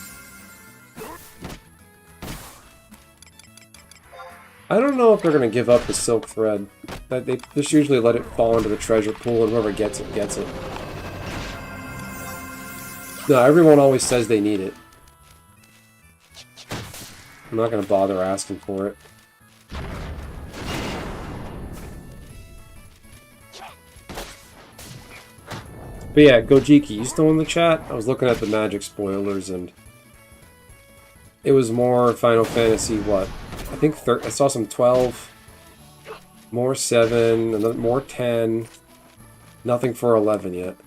I don't know if they're going to give up the silk thread. They just usually let it fall into the treasure pool, and whoever gets it, gets it. No, everyone always says they need it. I'm not going to bother asking for it. But yeah, Gojiki, you still in the chat? I was looking at the Magic spoilers, and it was more Final Fantasy, what? I think I saw some 12, more 7, and then more 10, nothing for 11 yet.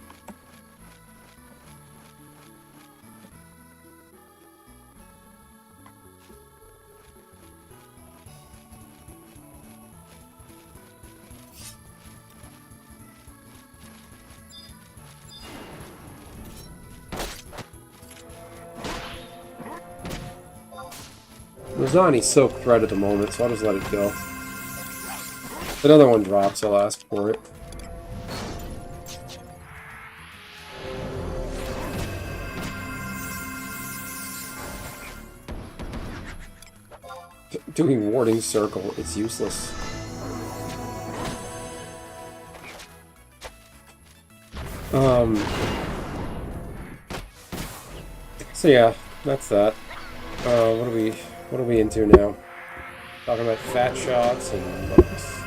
There's not any silk thread at the moment, so I'll just let it go. If another one drops, I'll ask for it. Doing warding circle, it's useless. So yeah, that's that. What are we into now? Talking about fat shots and looks.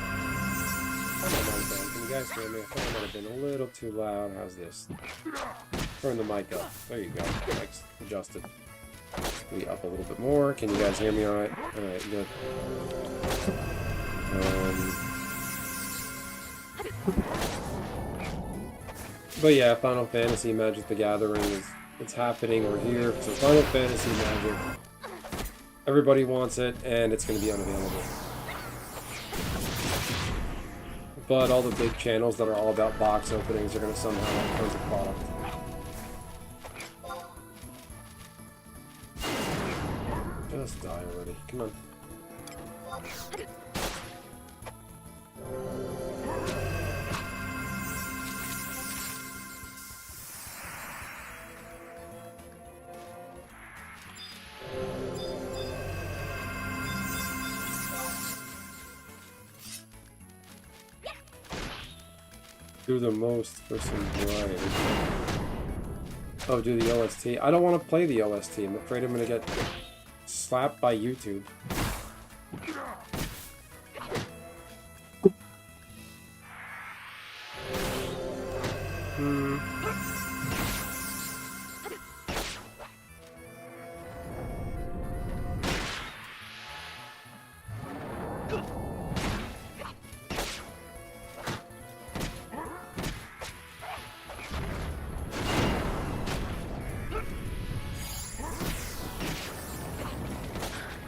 Can you guys hear me? I thought I might have been a little too loud. How's this? Turn the mic up. There you go. Mic's adjusted. Maybe up a little bit more. Can you guys hear me alright? Alright, good. But yeah, Final Fantasy Magic the Gathering it's happening. We're here. So Final Fantasy Magic. Everybody wants it, and it's going to be unavailable. But all the big channels that are all about box openings are going to somehow have tons of product. Just die already. Come on. Do the most for some variety. Oh, do the OST. I don't want to play the OST. I'm afraid I'm going to get slapped by YouTube.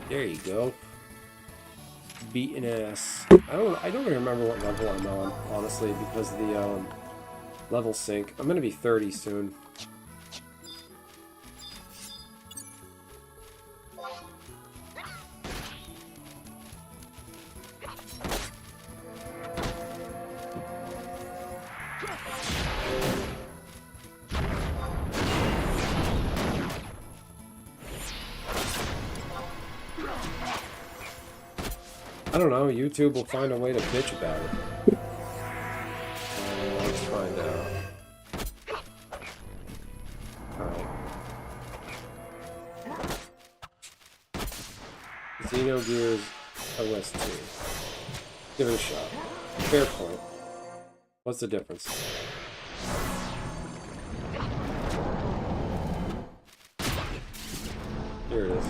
There you go. Beating ass. I don't even remember what level I'm on, honestly, because of the level sync. I'm gonna be 30 soon. I don't know, YouTube will find a way to bitch about it. Let's find out. Alright. Xenogears OST. Give it a shot. Fair point. What's the difference? Here it is.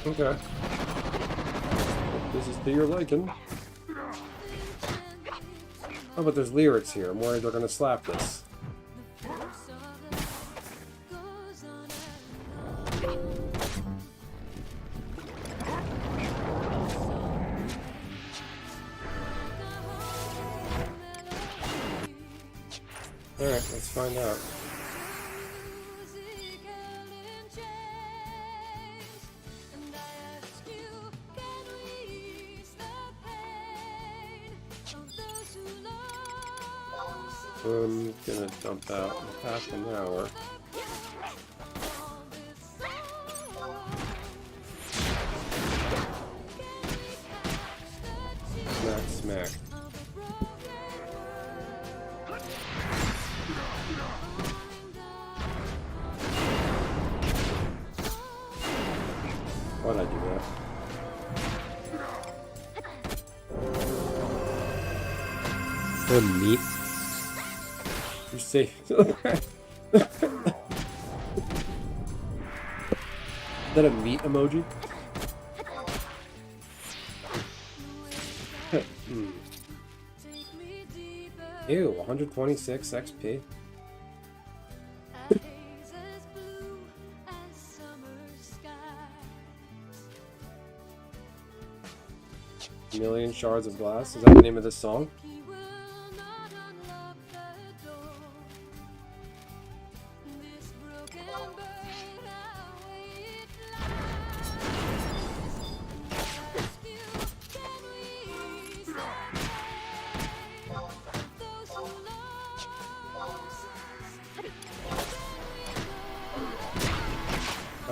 Okay. This is to your liking. Oh, but there's lyrics here. I'm worried they're gonna slap this. Alright, let's find out. I'm gonna dump out in half an hour. Smack, smack. Why'd I do that? The meat. You say is that a meat emoji? Ew, 126 XP. Million shards of glass. Is that the name of this song?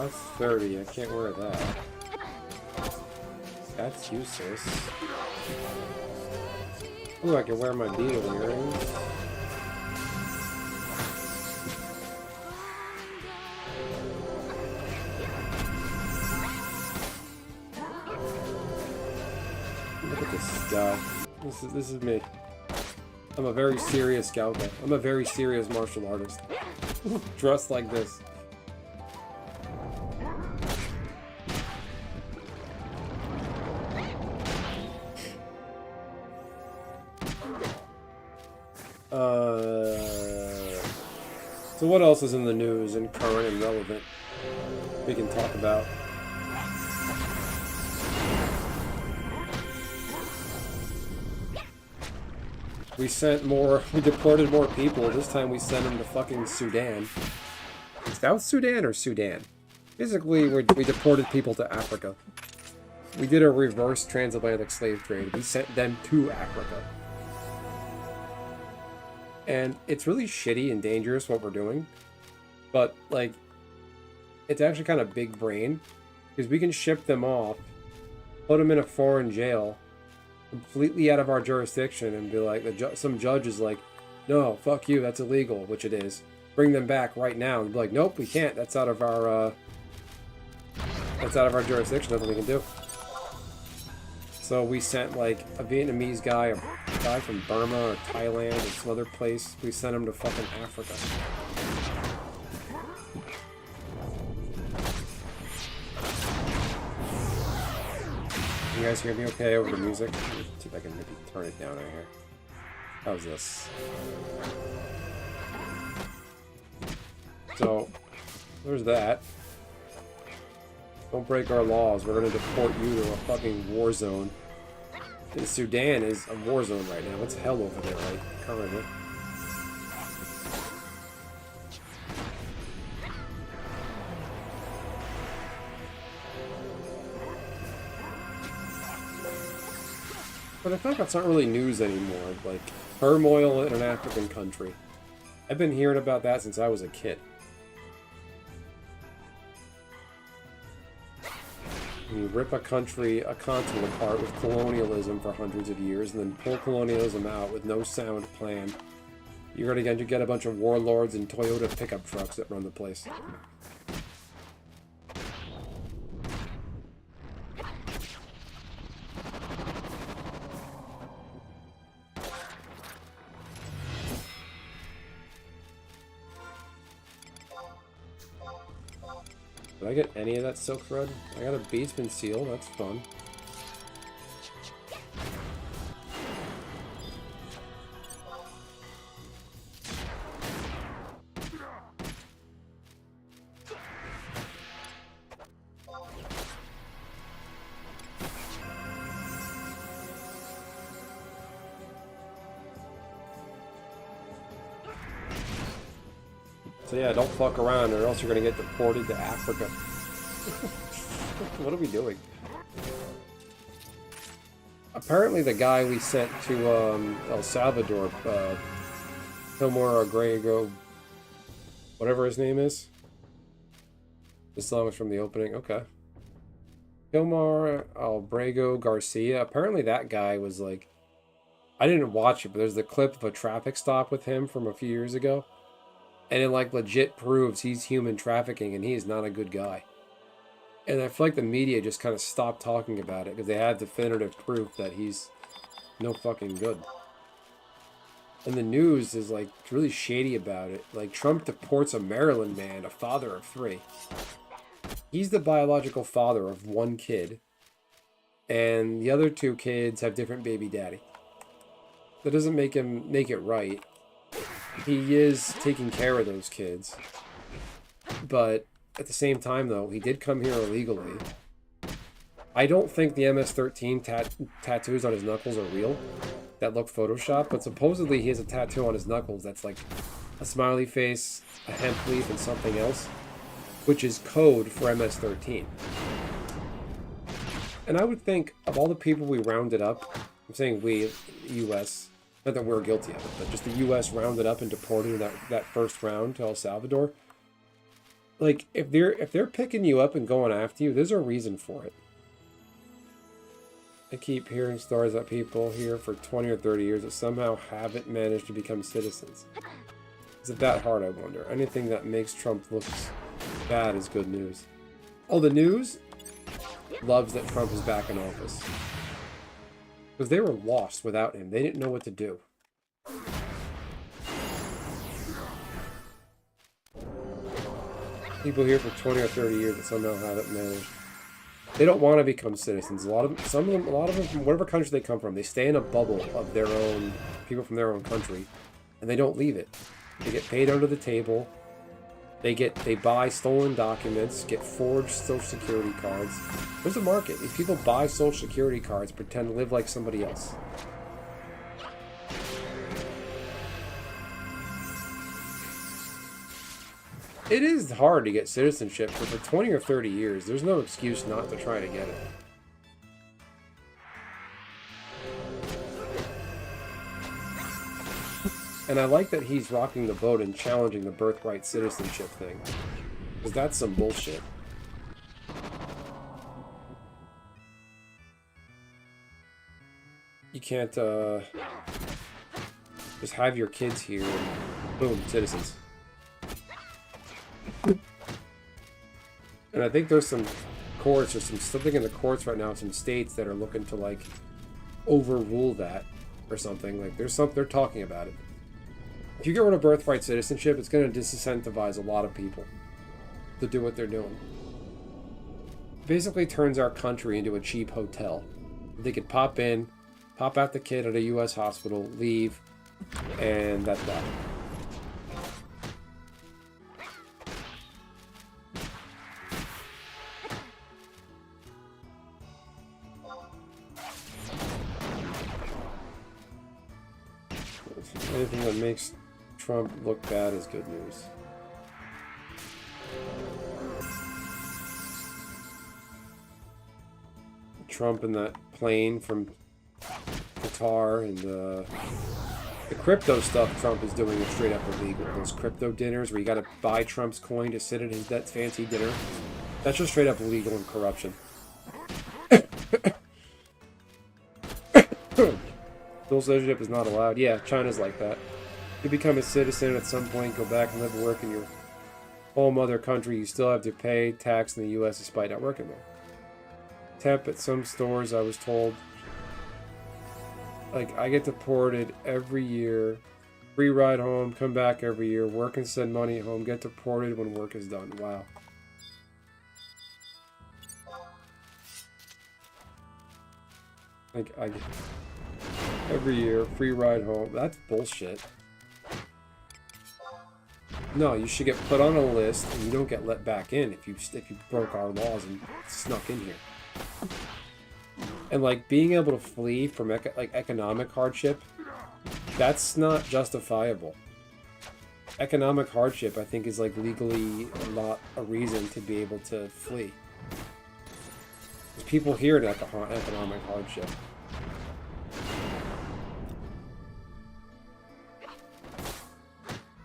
That's 30. I can't wear that. That's useless. Ooh, I can wear my beetle earrings. Look at this guy. This is me. I'm a very serious Galka. I'm a very serious martial artist. Dressed like this. So what else is in the news and current and relevant we can talk about? We deported more people. This time we sent them to fucking Sudan. South Sudan or Sudan? Basically, we deported people to Africa. We did a reverse transatlantic slave trade. We sent them to Africa. And it's really shitty and dangerous what we're doing. But, like, it's actually kind of big brain. Because we can ship them off, put them in a foreign jail, completely out of our jurisdiction, and be like, some judge is like, no, fuck you, that's illegal, which it is. Bring them back right now. And be like, nope, we can't. That's out of our jurisdiction. Nothing we can do. So we sent like a Vietnamese guy, a guy from Burma or Thailand or some other place. We sent him to fucking Africa. You guys hear me okay over the music? Let's see if I can maybe turn it down right here. How's this? So, there's that. Don't break our laws. We're gonna deport you to a fucking war zone. And Sudan is a war zone right now. It's hell over there, right? Currently. But I think that's not really news anymore. Like, turmoil in an African country. I've been hearing about that since I was a kid. You rip a continent apart with colonialism for hundreds of years, and then pull colonialism out with no sound plan. You're gonna get a bunch of warlords and Toyota pickup trucks that run the place. Did I get any of that silk thread? I got a beadsman seal, that's fun. So yeah, don't fuck around or else you're gonna get deported to Africa. What are we doing? Apparently the guy we sent to El Salvador, Fillmore Agrego, whatever his name is. This song was from the opening, okay. Fillmore Albrego Garcia. Apparently that guy was like, I didn't watch it, but there's the clip of a traffic stop with him from a few years ago. And it like legit proves he's human trafficking and he is not a good guy. And I feel like the media just kind of stopped talking about it because they had definitive proof that he's no fucking good. And the news is like really shady about it. Like Trump deports a Maryland man, a father of 3. He's the biological father of 1 kid. And the other 2 kids have different baby daddy. That doesn't make it right. He is taking care of those kids. But at the same time, though, he did come here illegally. I don't think the MS-13 tattoos on his knuckles are real. That look photoshopped. But supposedly he has a tattoo on his knuckles that's like a smiley face, a hemp leaf, and something else. Which is code for MS-13. And I would think of all the people we rounded up, I'm saying we, U.S., not that we're guilty of it, but just the U.S. rounded up and deported in that first round to El Salvador. Like, if they're picking you up and going after you, there's a reason for it. I keep hearing stories about people here for 20 or 30 years that somehow haven't managed to become citizens. Is it that hard, I wonder? Anything that makes Trump look bad is good news. Oh, the news loves that Trump is back in office. Because they were lost without him. They didn't know what to do. People here for 20 or 30 years that somehow haven't managed. They don't want to become citizens. A lot of them from whatever country they come from, they stay in a bubble of their own, people from their own country, and they don't leave it. They get paid under the table. They buy stolen documents, get forged social security cards. There's a market. These people buy social security cards, pretend to live like somebody else. It is hard to get citizenship, but for 20 or 30 years, there's no excuse not to try to get it. And I like that he's rocking the boat and challenging the birthright citizenship thing. Because that's some bullshit. You can't, just have your kids here and boom, citizens. And I think there's some courts or something in the courts right now, some states that are looking to like overrule that or something. Like they're talking about it. If you get rid of birthright citizenship, it's going to disincentivize a lot of people to do what they're doing. It basically turns our country into a cheap hotel. They could pop in, pop out the kid at a U.S. hospital, leave, and that's that. Anything that makes Trump look bad is good news. Trump and that plane from Qatar and the crypto stuff Trump is doing is straight up illegal. Those crypto dinners where you got to buy Trump's coin to sit at that fancy dinner. That's just straight up illegal and corruption. Dual citizenship is not allowed. Yeah, China's like that. You become a citizen at some point, go back and live and work in your home mother country, you still have to pay tax in the U.S. despite not working there. Temp at some stores, I was told. Like, I get deported every year. Free ride home, come back every year, work and send money home, get deported when work is done. Wow. Like, every year, free ride home. That's bullshit. No, you should get put on a list and you don't get let back in if you broke our laws and snuck in here. And like being able to flee from economic hardship, that's not justifiable. Economic hardship, I think, is like legally not a reason to be able to flee. There's people here in economic hardship.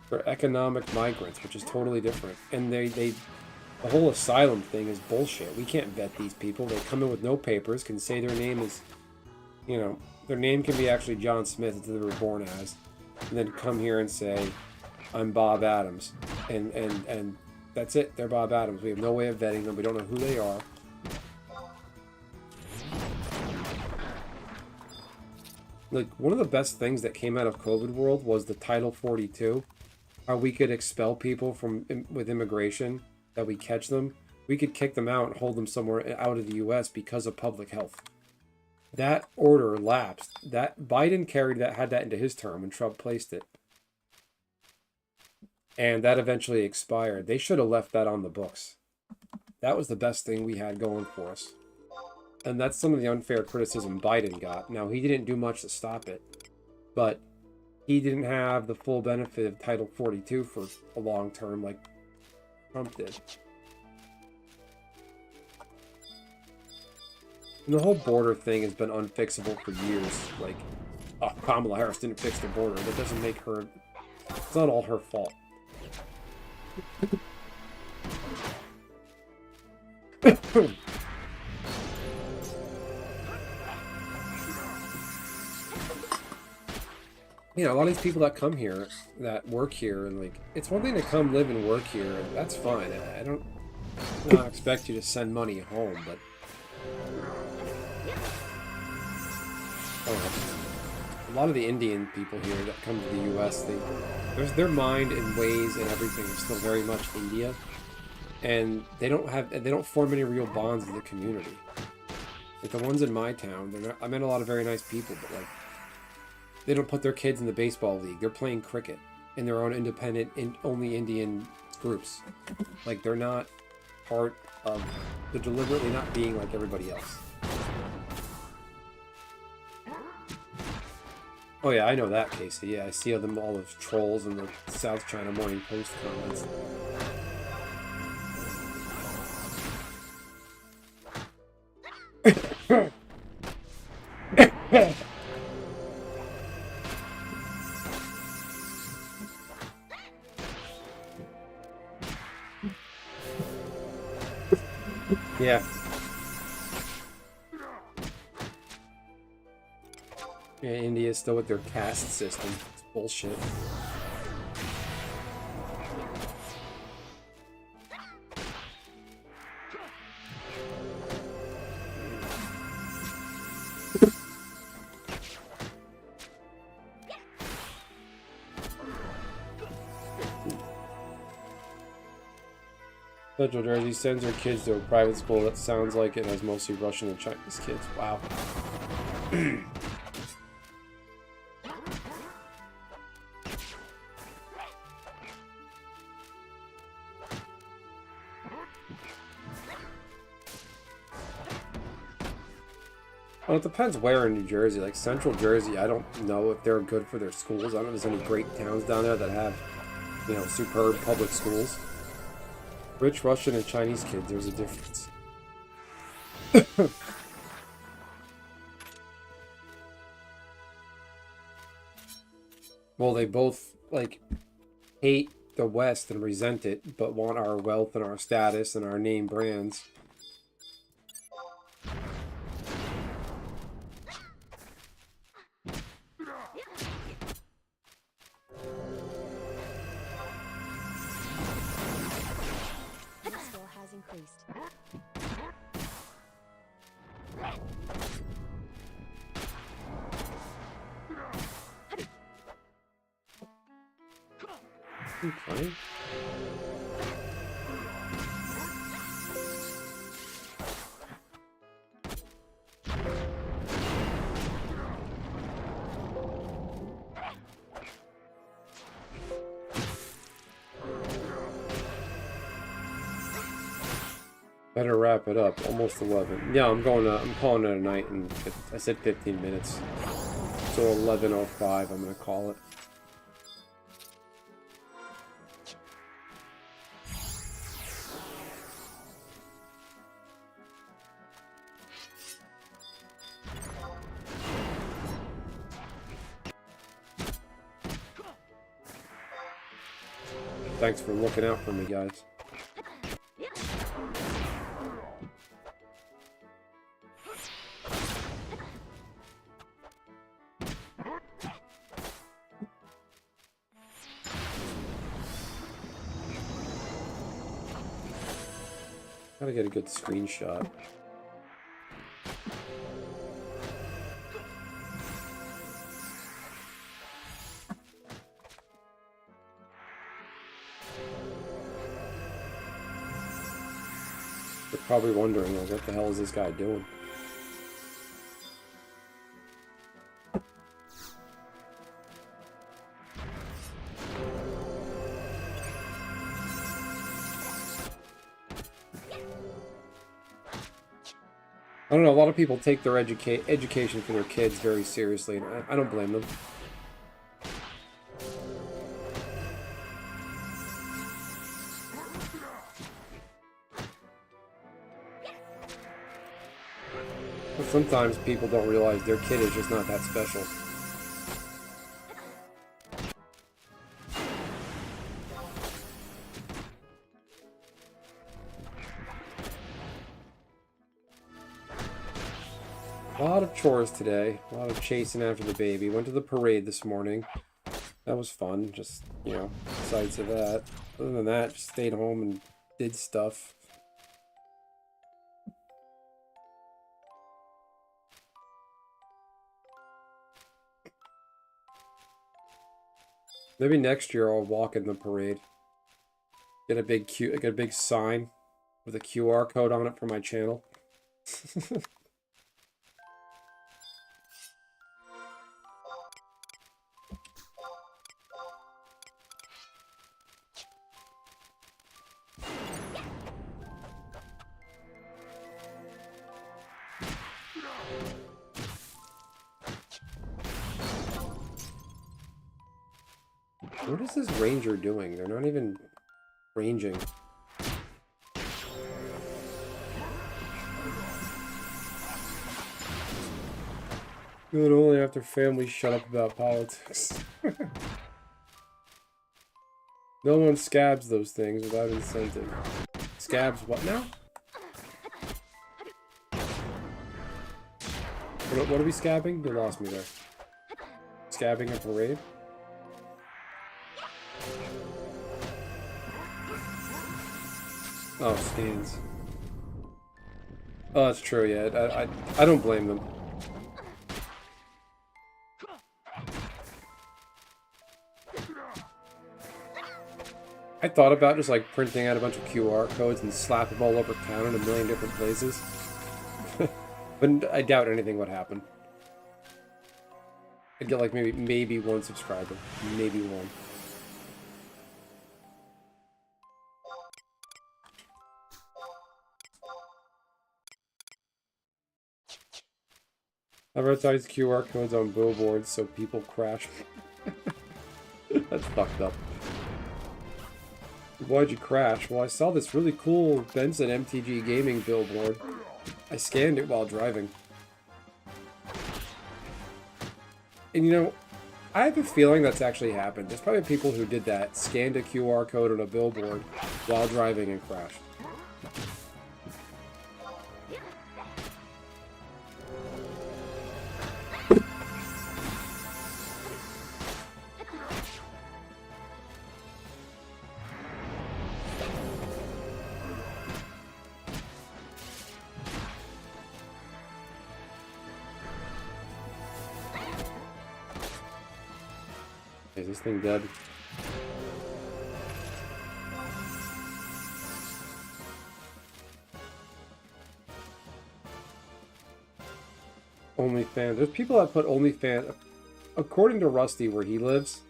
For economic migrants, which is totally different. And the whole asylum thing is bullshit. We can't vet these people. They come in with no papers, can say their name is, their name can be actually John Smith, as they were born as, and then come here and say, I'm Bob Adams. And that's it. They're Bob Adams. We have no way of vetting them. We don't know who they are. Like, one of the best things that came out of COVID world was the Title 42. How we could expel people with immigration, that we catch them. We could kick them out and hold them somewhere out of the U.S. because of public health. That order lapsed. That Biden had that into his term when Trump placed it. And that eventually expired. They should have left that on the books. That was the best thing we had going for us. And that's some of the unfair criticism Biden got. Now, he didn't do much to stop it. But he didn't have the full benefit of Title 42 for a long term like Trump did. And the whole border thing has been unfixable for years. Like, oh, Kamala Harris didn't fix the border. That doesn't make her... It's not all her fault. You know, a lot of these people that come here, that work here, and like, it's one thing to come live and work here, and that's fine. I don't not expect you to send money home, but a lot of the Indian people here that come to the U.S., their mind and ways and everything is still very much India, and they don't form any real bonds with the community. Like the ones in my town, I met a lot of very nice people, but like, they don't put their kids in the baseball league. They're playing cricket in their own independent, only Indian groups. Like, they're not part of... They're deliberately not being like everybody else. Oh yeah, I know that, Casey. Yeah, I see them all as trolls in the South China Morning Post comments. Yeah. Yeah, India's still with their caste system. It's bullshit. Central Jersey sends her kids to a private school that sounds like it has mostly Russian and Chinese kids. Wow. Well, it depends where in New Jersey. Like Central Jersey, I don't know if they're good for their schools. I don't know if there's any great towns down there that have, you know, superb public schools. Rich Russian and Chinese kids, there's a difference. Well, they both, like, hate the West and resent it, but want our wealth and our status and our name brands. Okay. Better wrap it up. Almost 11. Yeah, I'm calling it a night, and I said 15 minutes. So 11:05, I'm gonna call it. Thanks for looking out for me, guys. Gotta get a good screenshot. They're probably wondering, like, what the hell is this guy doing? I don't know, a lot of people take their education for their kids very seriously, and I don't blame them. But sometimes people don't realize their kid is just not that special. A lot of chores today. A lot of chasing after the baby. Went to the parade this morning. That was fun. Just, you know, besides of that. Other than that, just stayed home and did stuff. Maybe next year I'll walk in the parade. Get a big sign with a QR code on it for my channel. What is this ranger doing? They're not even ranging. Good only after families shut up about politics. No one scabs those things without incentive. Scabs what now? What are we scabbing? You lost me there. Scabbing a parade? Oh, stands. Oh, that's true, yeah. I don't blame them. I thought about just like printing out a bunch of QR codes and slap them all over town in a million different places. But I doubt anything would happen. I'd get like maybe one subscriber. Maybe one. Advertise QR codes on billboards so people crash. That's fucked up. Why'd you crash? Well, I saw this really cool Benson MTG gaming billboard. I scanned it while driving. And you know, I have a feeling that's actually happened. There's probably people who did that, scanned a QR code on a billboard while driving and crashed. Is this thing dead? OnlyFans. There's people that put OnlyFans, according to Rusty, where he lives.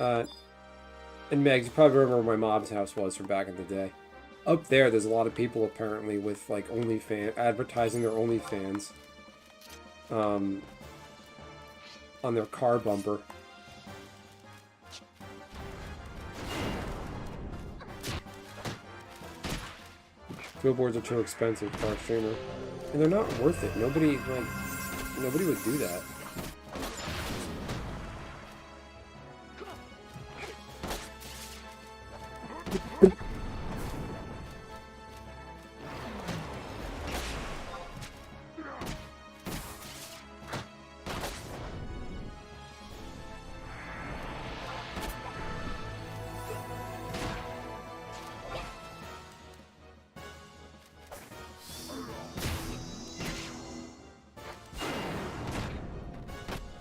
And Megs, you probably remember where my mom's house was from back in the day. Up there's a lot of people apparently with like OnlyFans, advertising their OnlyFans. On their car bumper. Billboards are too expensive for a streamer. And they're not worth it. Nobody would do that.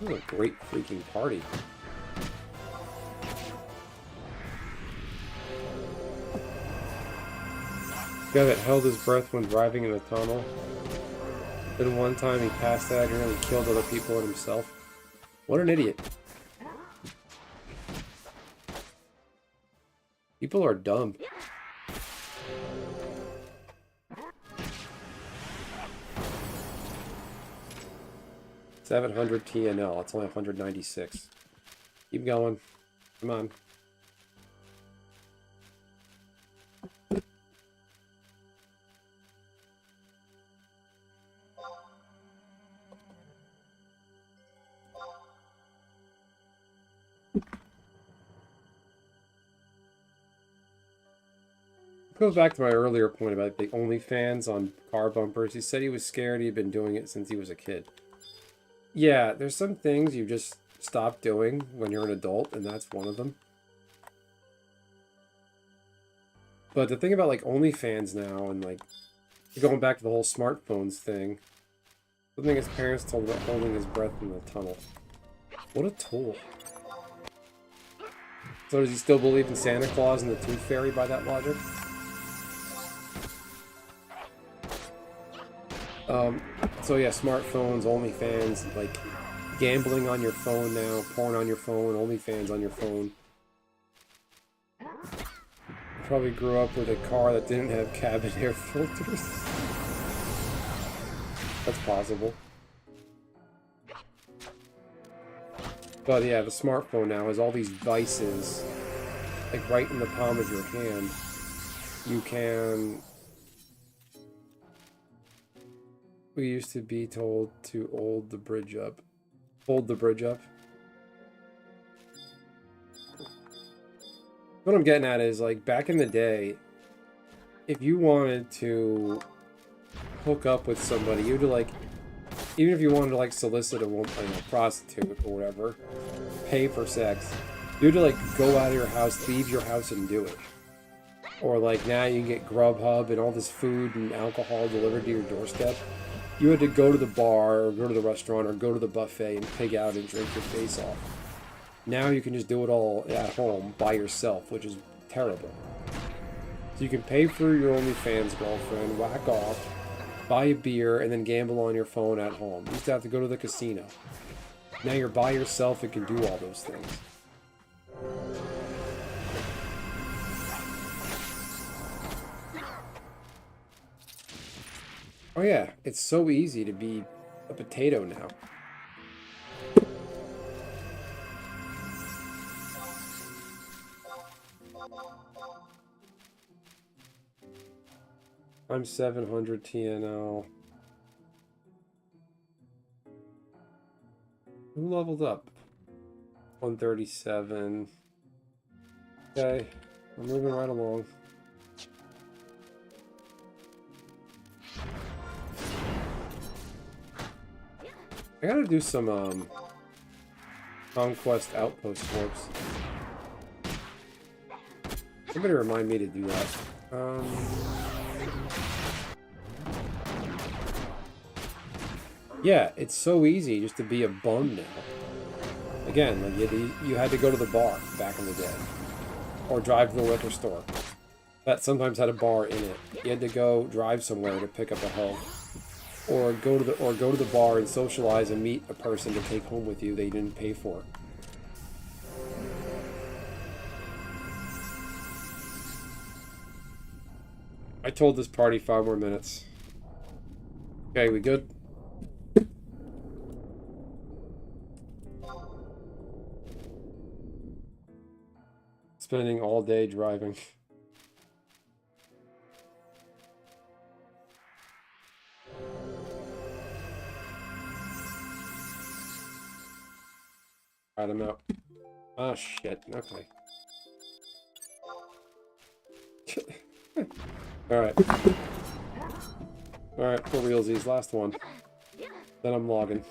What a great freaking party. Guy that held his breath when driving in a tunnel. Then one time he passed out and nearly killed other people and himself. What an idiot. People are dumb. $700 TNL. It's only 196. Keep going. Come on. Goes back to my earlier point about the OnlyFans on car bumpers. He said he was scared. He'd been doing it since he was a kid. Yeah, there's some things you just stop doing when you're an adult, and that's one of them. But the thing about like OnlyFans now, and like going back to the whole smartphones thing, something his parents told him about holding his breath in the tunnel. What a tool. So does he still believe in Santa Claus and the Tooth Fairy by that logic? So yeah, smartphones, OnlyFans, like gambling on your phone now, porn on your phone, OnlyFans on your phone. You probably grew up with a car that didn't have cabin air filters. That's possible. But yeah, the smartphone now has all these vices, like right in the palm of your hand. You can... We used to be told to hold the bridge up. Hold the bridge up. What I'm getting at is, like, back in the day, if you wanted to hook up with somebody, you had to, like, even if you wanted to, like, solicit a woman, like, a prostitute or whatever, pay for sex, you had to, like, go out of your house, leave your house and do it. Or, like, now you can get Grubhub and all this food and alcohol delivered to your doorstep. You had to go to the bar or go to the restaurant or go to the buffet and pig out and drink your face off. Now you can just do it all at home by yourself, which is terrible. So you can pay for your OnlyFans girlfriend, whack off, buy a beer, and then gamble on your phone at home. You used to have to go to the casino. Now you're by yourself and can do all those things. Oh yeah, it's so easy to be a potato now. I'm 700 TNL. Who leveled up? 137. Okay, I'm moving right along. I gotta do some Conquest Outpost warps. Somebody remind me to do that. Yeah, it's so easy just to be a bum now. Again, like you had to go to the bar back in the day, or drive to the liquor store. That sometimes had a bar in it. You had to go drive somewhere to pick up a hoe, or go to the bar and socialize and meet a person to take home with you that you didn't pay for. I told this party 5 more minutes. Okay, we good? Spending all day driving. Alright, I'm out. Oh shit, okay. Alright. Alright, for realsies, last one. Then I'm logging.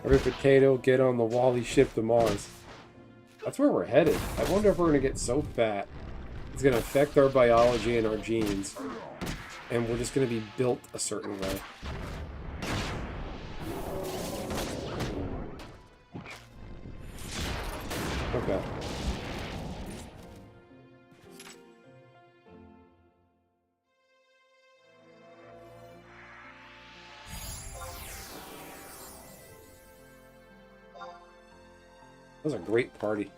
Every potato, get on the Wally ship to Mars. That's where we're headed. I wonder if we're going to get so fat, it's going to affect our biology and our genes, and we're just going to be built a certain way. Okay. That was a great party.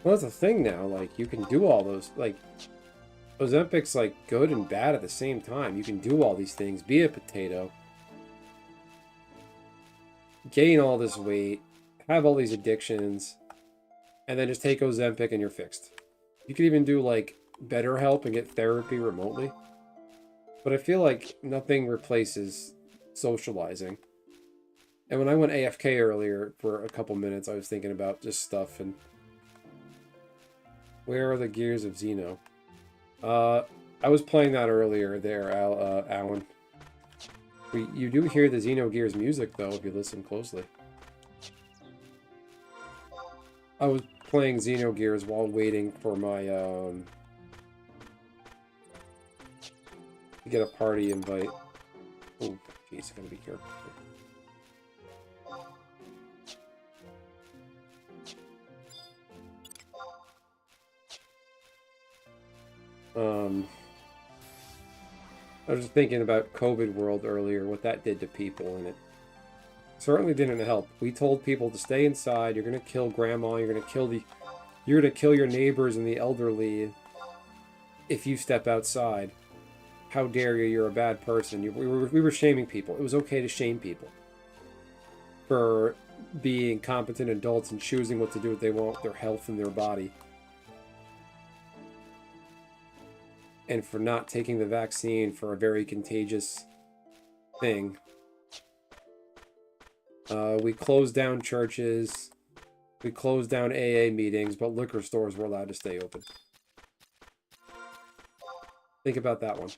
Well, that's the thing now, like, you can do all those, like, Ozempic's, like, good and bad at the same time. You can do all these things, be a potato, gain all this weight, have all these addictions, and then just take Ozempic and you're fixed. You could even do like BetterHelp and get therapy remotely. But I feel like nothing replaces socializing. And when I went AFK earlier for a couple minutes, I was thinking about just stuff and... Where are the Gears of Xeno? I was playing that earlier there, Alan. You do hear the Xenogears music, though, if you listen closely. I was playing Xenogears while waiting for my, to get a party invite. Oh, jeez, I gotta be careful. I was just thinking about COVID world earlier, what that did to people, and it certainly didn't help. We told people to stay inside. You're gonna kill grandma. You're gonna kill your neighbors and the elderly if you step outside. How dare you? You're a bad person. We were shaming people. It was okay to shame people for being competent adults and choosing what to do what they want with their health and their body. And for not taking the vaccine for a very contagious thing. We closed down churches. We closed down AA meetings, but liquor stores were allowed to stay open. Think about that one.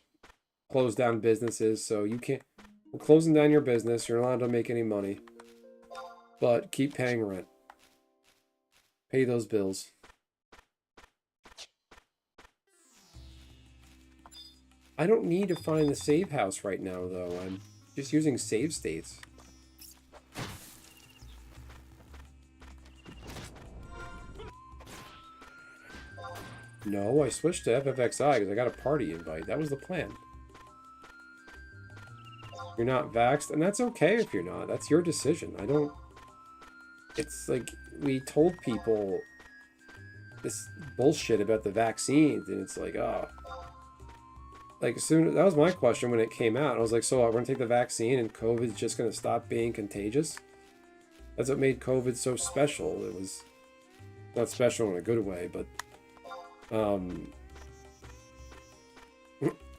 Close down businesses, so you can't... We're closing down your business. You're not allowed to make any money. But keep paying rent. Pay those bills. I don't need to find the save house right now, though. I'm just using save states. No, I switched to FFXI because I got a party invite. That was the plan. You're not vaxxed, and that's okay if you're not. That's your decision. I don't... It's like, we told people this bullshit about the vaccines, and it's like, oh... Like, soon, that was my question when it came out. I was like, so we're going to take the vaccine and COVID's just going to stop being contagious? That's what made COVID so special. It was not special in a good way, but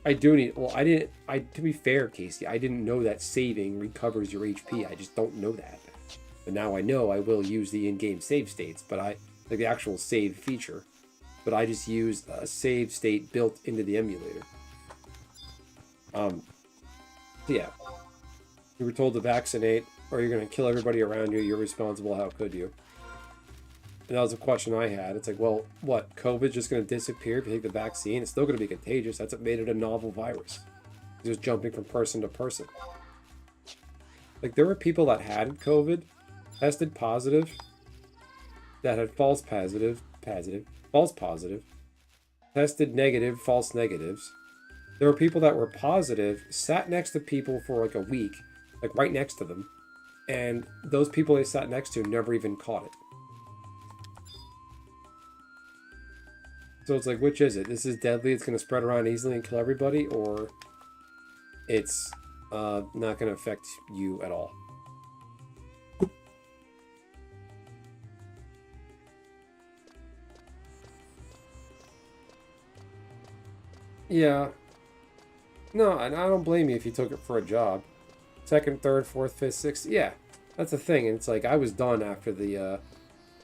I do need, well, to be fair, Casey, I didn't know that saving recovers your HP. I just don't know that. But now I know I will use the in-game save states, but like the actual save feature. But I just use a save state built into the emulator. Yeah. You were told to vaccinate, or you're going to kill everybody around you. You're responsible. How could you? And that was a question I had. It's like, well, what? COVID's just going to disappear if you take the vaccine? It's still going to be contagious. That's what made it a novel virus. It's just jumping from person to person. Like, there were people that had COVID, tested positive, that had false positive, tested negative, false negatives. There were people that were positive, sat next to people for like a week, like right next to them, and those people they sat next to never even caught it. So it's like, which is it? This is deadly, it's going to spread around easily and kill everybody, or it's not going to affect you at all? Yeah. No, and I don't blame you if you took it for a job. Second, third, fourth, fifth, sixth. Yeah, that's the thing. And it's like, I was done after the,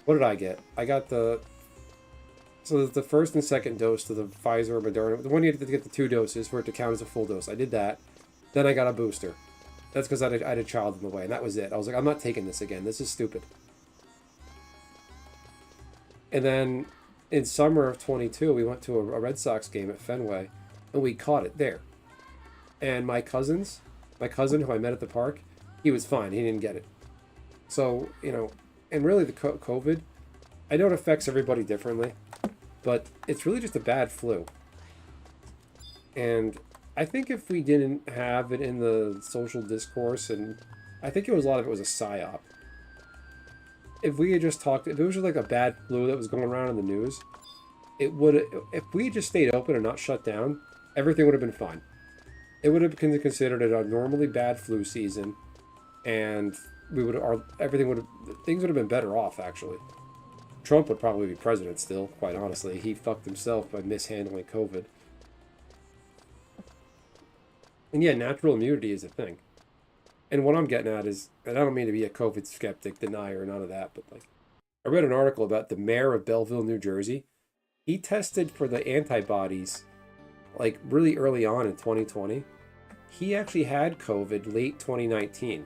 what did I get? I got the, so the first and second dose to the Pfizer or Moderna. The one you had to get the 2 doses for it to count as a full dose. I did that. Then I got a booster. That's because I had a child in the way, and that was it. I was like, I'm not taking this again. This is stupid. And then in summer of 22, we went to a Red Sox game at Fenway, and we caught it there. And my cousin who I met at the park, he was fine. He didn't get it. So, you know, and really the COVID, I know it affects everybody differently, but it's really just a bad flu. And I think if we didn't have it in the social discourse, and I think a lot of it was a psyop. If we had just talked, if it was just like a bad flu that was going around in the news, it would, if we had just stayed open and not shut down, everything would have been fine. It would have been considered a normally bad flu season, and things would have been better off, actually. Trump would probably be president still, quite honestly. He fucked himself by mishandling COVID. And yeah, natural immunity is a thing. And what I'm getting at is, and I don't mean to be a COVID skeptic, denier, none of that, but like, I read an article about the mayor of Belleville, New Jersey. He tested for the antibodies like really early on in 2020. He actually had COVID late 2019,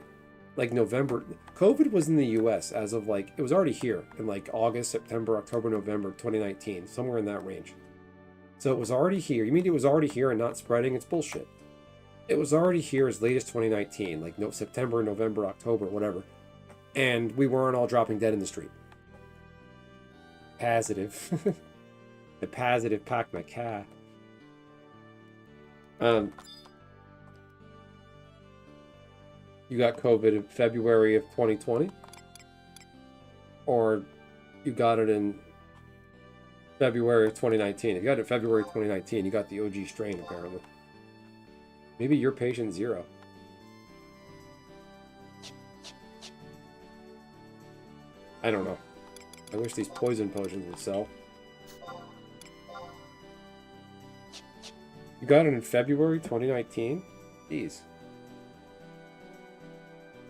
like November. COVID was in the US as of like, it was already here in like August, September, October, November 2019, somewhere in that range. So it was already here. You mean it was already here and not spreading? It's bullshit. It was already here as late as 2019, like no September, November, October, whatever. And we weren't all dropping dead in the street. Positive. The positive pack my cat. You got COVID in February of 2020? Or you got it in February of 2019? If you got it in February of 2019, you got the OG strain, apparently. Maybe you're patient 0. I don't know. I wish these poison potions would sell. You got it in February 2019? Jeez.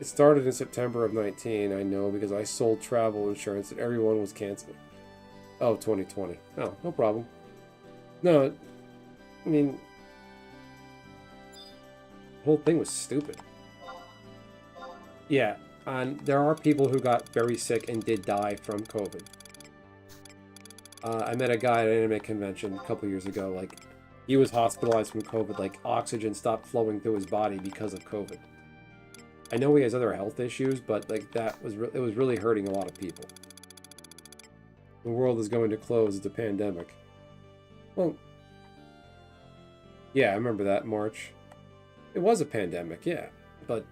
It started in September of 19, I know, because I sold travel insurance and everyone was canceling. Oh, 2020. Oh, no problem. No, I mean, the whole thing was stupid. Yeah, and there are people who got very sick and did die from COVID. I met a guy at an anime convention a couple years ago, like, he was hospitalized from COVID, like, oxygen stopped flowing through his body because of COVID. I know he has other health issues, but, like, it was really hurting a lot of people. The world is going to close, it's a pandemic. Well, yeah, I remember that, March. It was a pandemic, yeah, but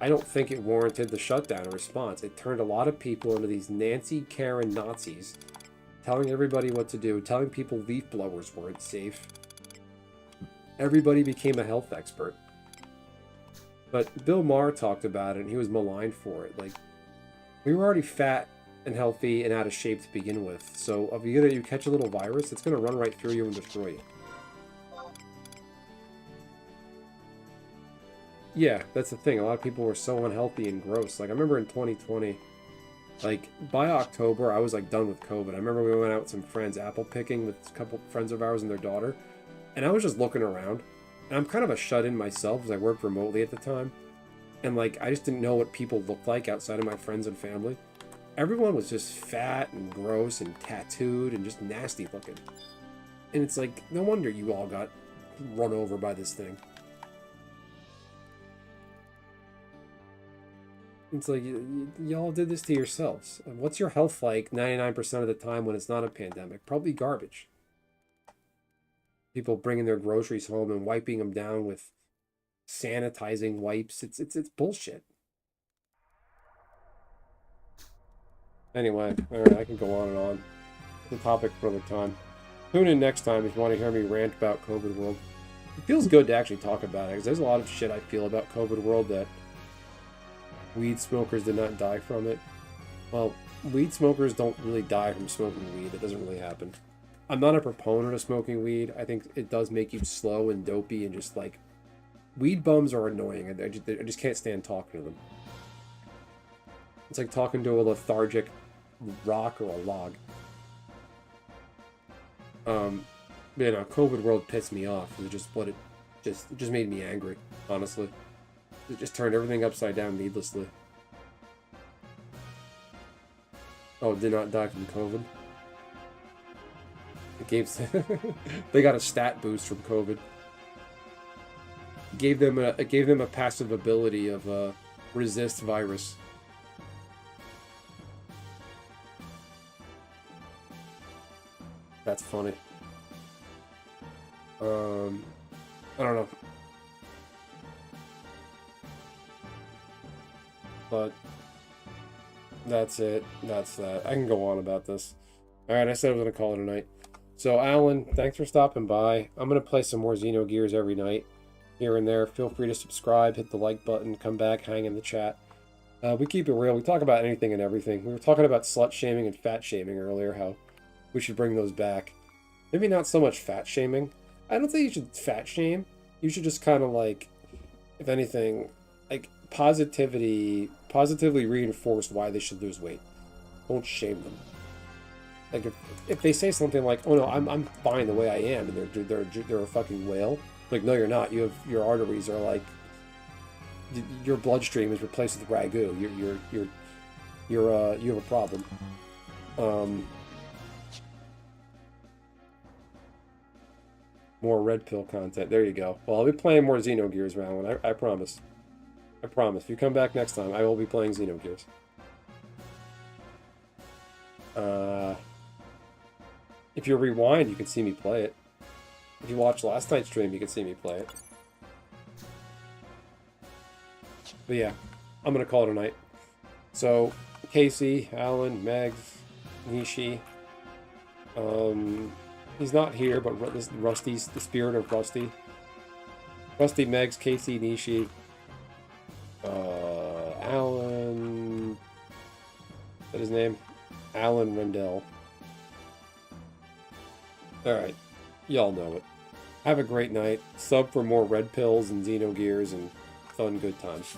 I don't think it warranted the shutdown or response. It turned a lot of people into these Nancy Karen Nazis, telling everybody what to do, telling people leaf blowers weren't safe. Everybody became a health expert. But Bill Maher talked about it, and he was maligned for it. Like, we were already fat and healthy and out of shape to begin with. So if you catch a little virus, it's going to run right through you and destroy you. Yeah, that's the thing. A lot of people were so unhealthy and gross. Like, I remember in 2020, like, by October, I was, like, done with COVID. I remember we went out with some friends apple picking with a couple friends of ours and their daughter. And I was just looking around. And I'm kind of a shut-in myself because I worked remotely at the time. And, like, I just didn't know what people looked like outside of my friends and family. Everyone was just fat and gross and tattooed and just nasty looking. And it's like, no wonder you all got run over by this thing. It's like, y'all did this to yourselves. What's your health like 99% of the time when it's not a pandemic? Probably garbage. People bringing their groceries home and wiping them down with sanitizing wipes. It's bullshit. Anyway, all right, I can go on and on. The topic for another time. Tune in next time if you want to hear me rant about COVID World. It feels good to actually talk about it because there's a lot of shit I feel about COVID World that weed smokers did not die from it. Well, weed smokers don't really die from smoking weed. It doesn't really happen. I'm not a proponent of smoking weed. I think it does make you slow and dopey and just like... Weed bums are annoying. I just can't stand talking to them. It's like talking to a lethargic rock or a log. You know, COVID World pissed me off. It just made me angry, honestly. It just turned everything upside down needlessly. Oh, did not die from COVID. It gave they got a stat boost from COVID. It gave them a passive ability of resist virus. That's funny. I don't know. But that's it. That's that. I can go on about this. Alright, I said I was going to call it a night. So, Alan, thanks for stopping by. I'm going to play some more Xenogears every night, here and there. Feel free to subscribe, hit the like button, come back, hang in the chat. We keep it real. We talk about anything and everything. We were talking about slut shaming and fat shaming earlier, how we should bring those back. Maybe not so much fat shaming. I don't think you should fat shame. You should just kind of like, if anything, like positively reinforce why they should lose weight. Don't shame them. Like if they say something like, "Oh no, I'm fine the way I am," and they're a fucking whale. Like, no, you're not. You have your arteries are like your bloodstream is replaced with ragu. You have a problem. More red pill content. There you go. Well, I'll be playing more Xenogears around one. I promise. I promise. If you come back next time, I will be playing Xenogears. If you rewind, you can see me play it. If you watch last night's stream, you can see me play it. But yeah, I'm going to call it a night. So, Casey, Alan, Megs, Nishi. He's not here, but Rusty's the spirit of Rusty. Rusty, Megs, Casey, Nishi. Alan. Is that his name? Alan Rendell. Alright. Y'all know it. Have a great night. Sub for more red pills and Xenogears and fun good times.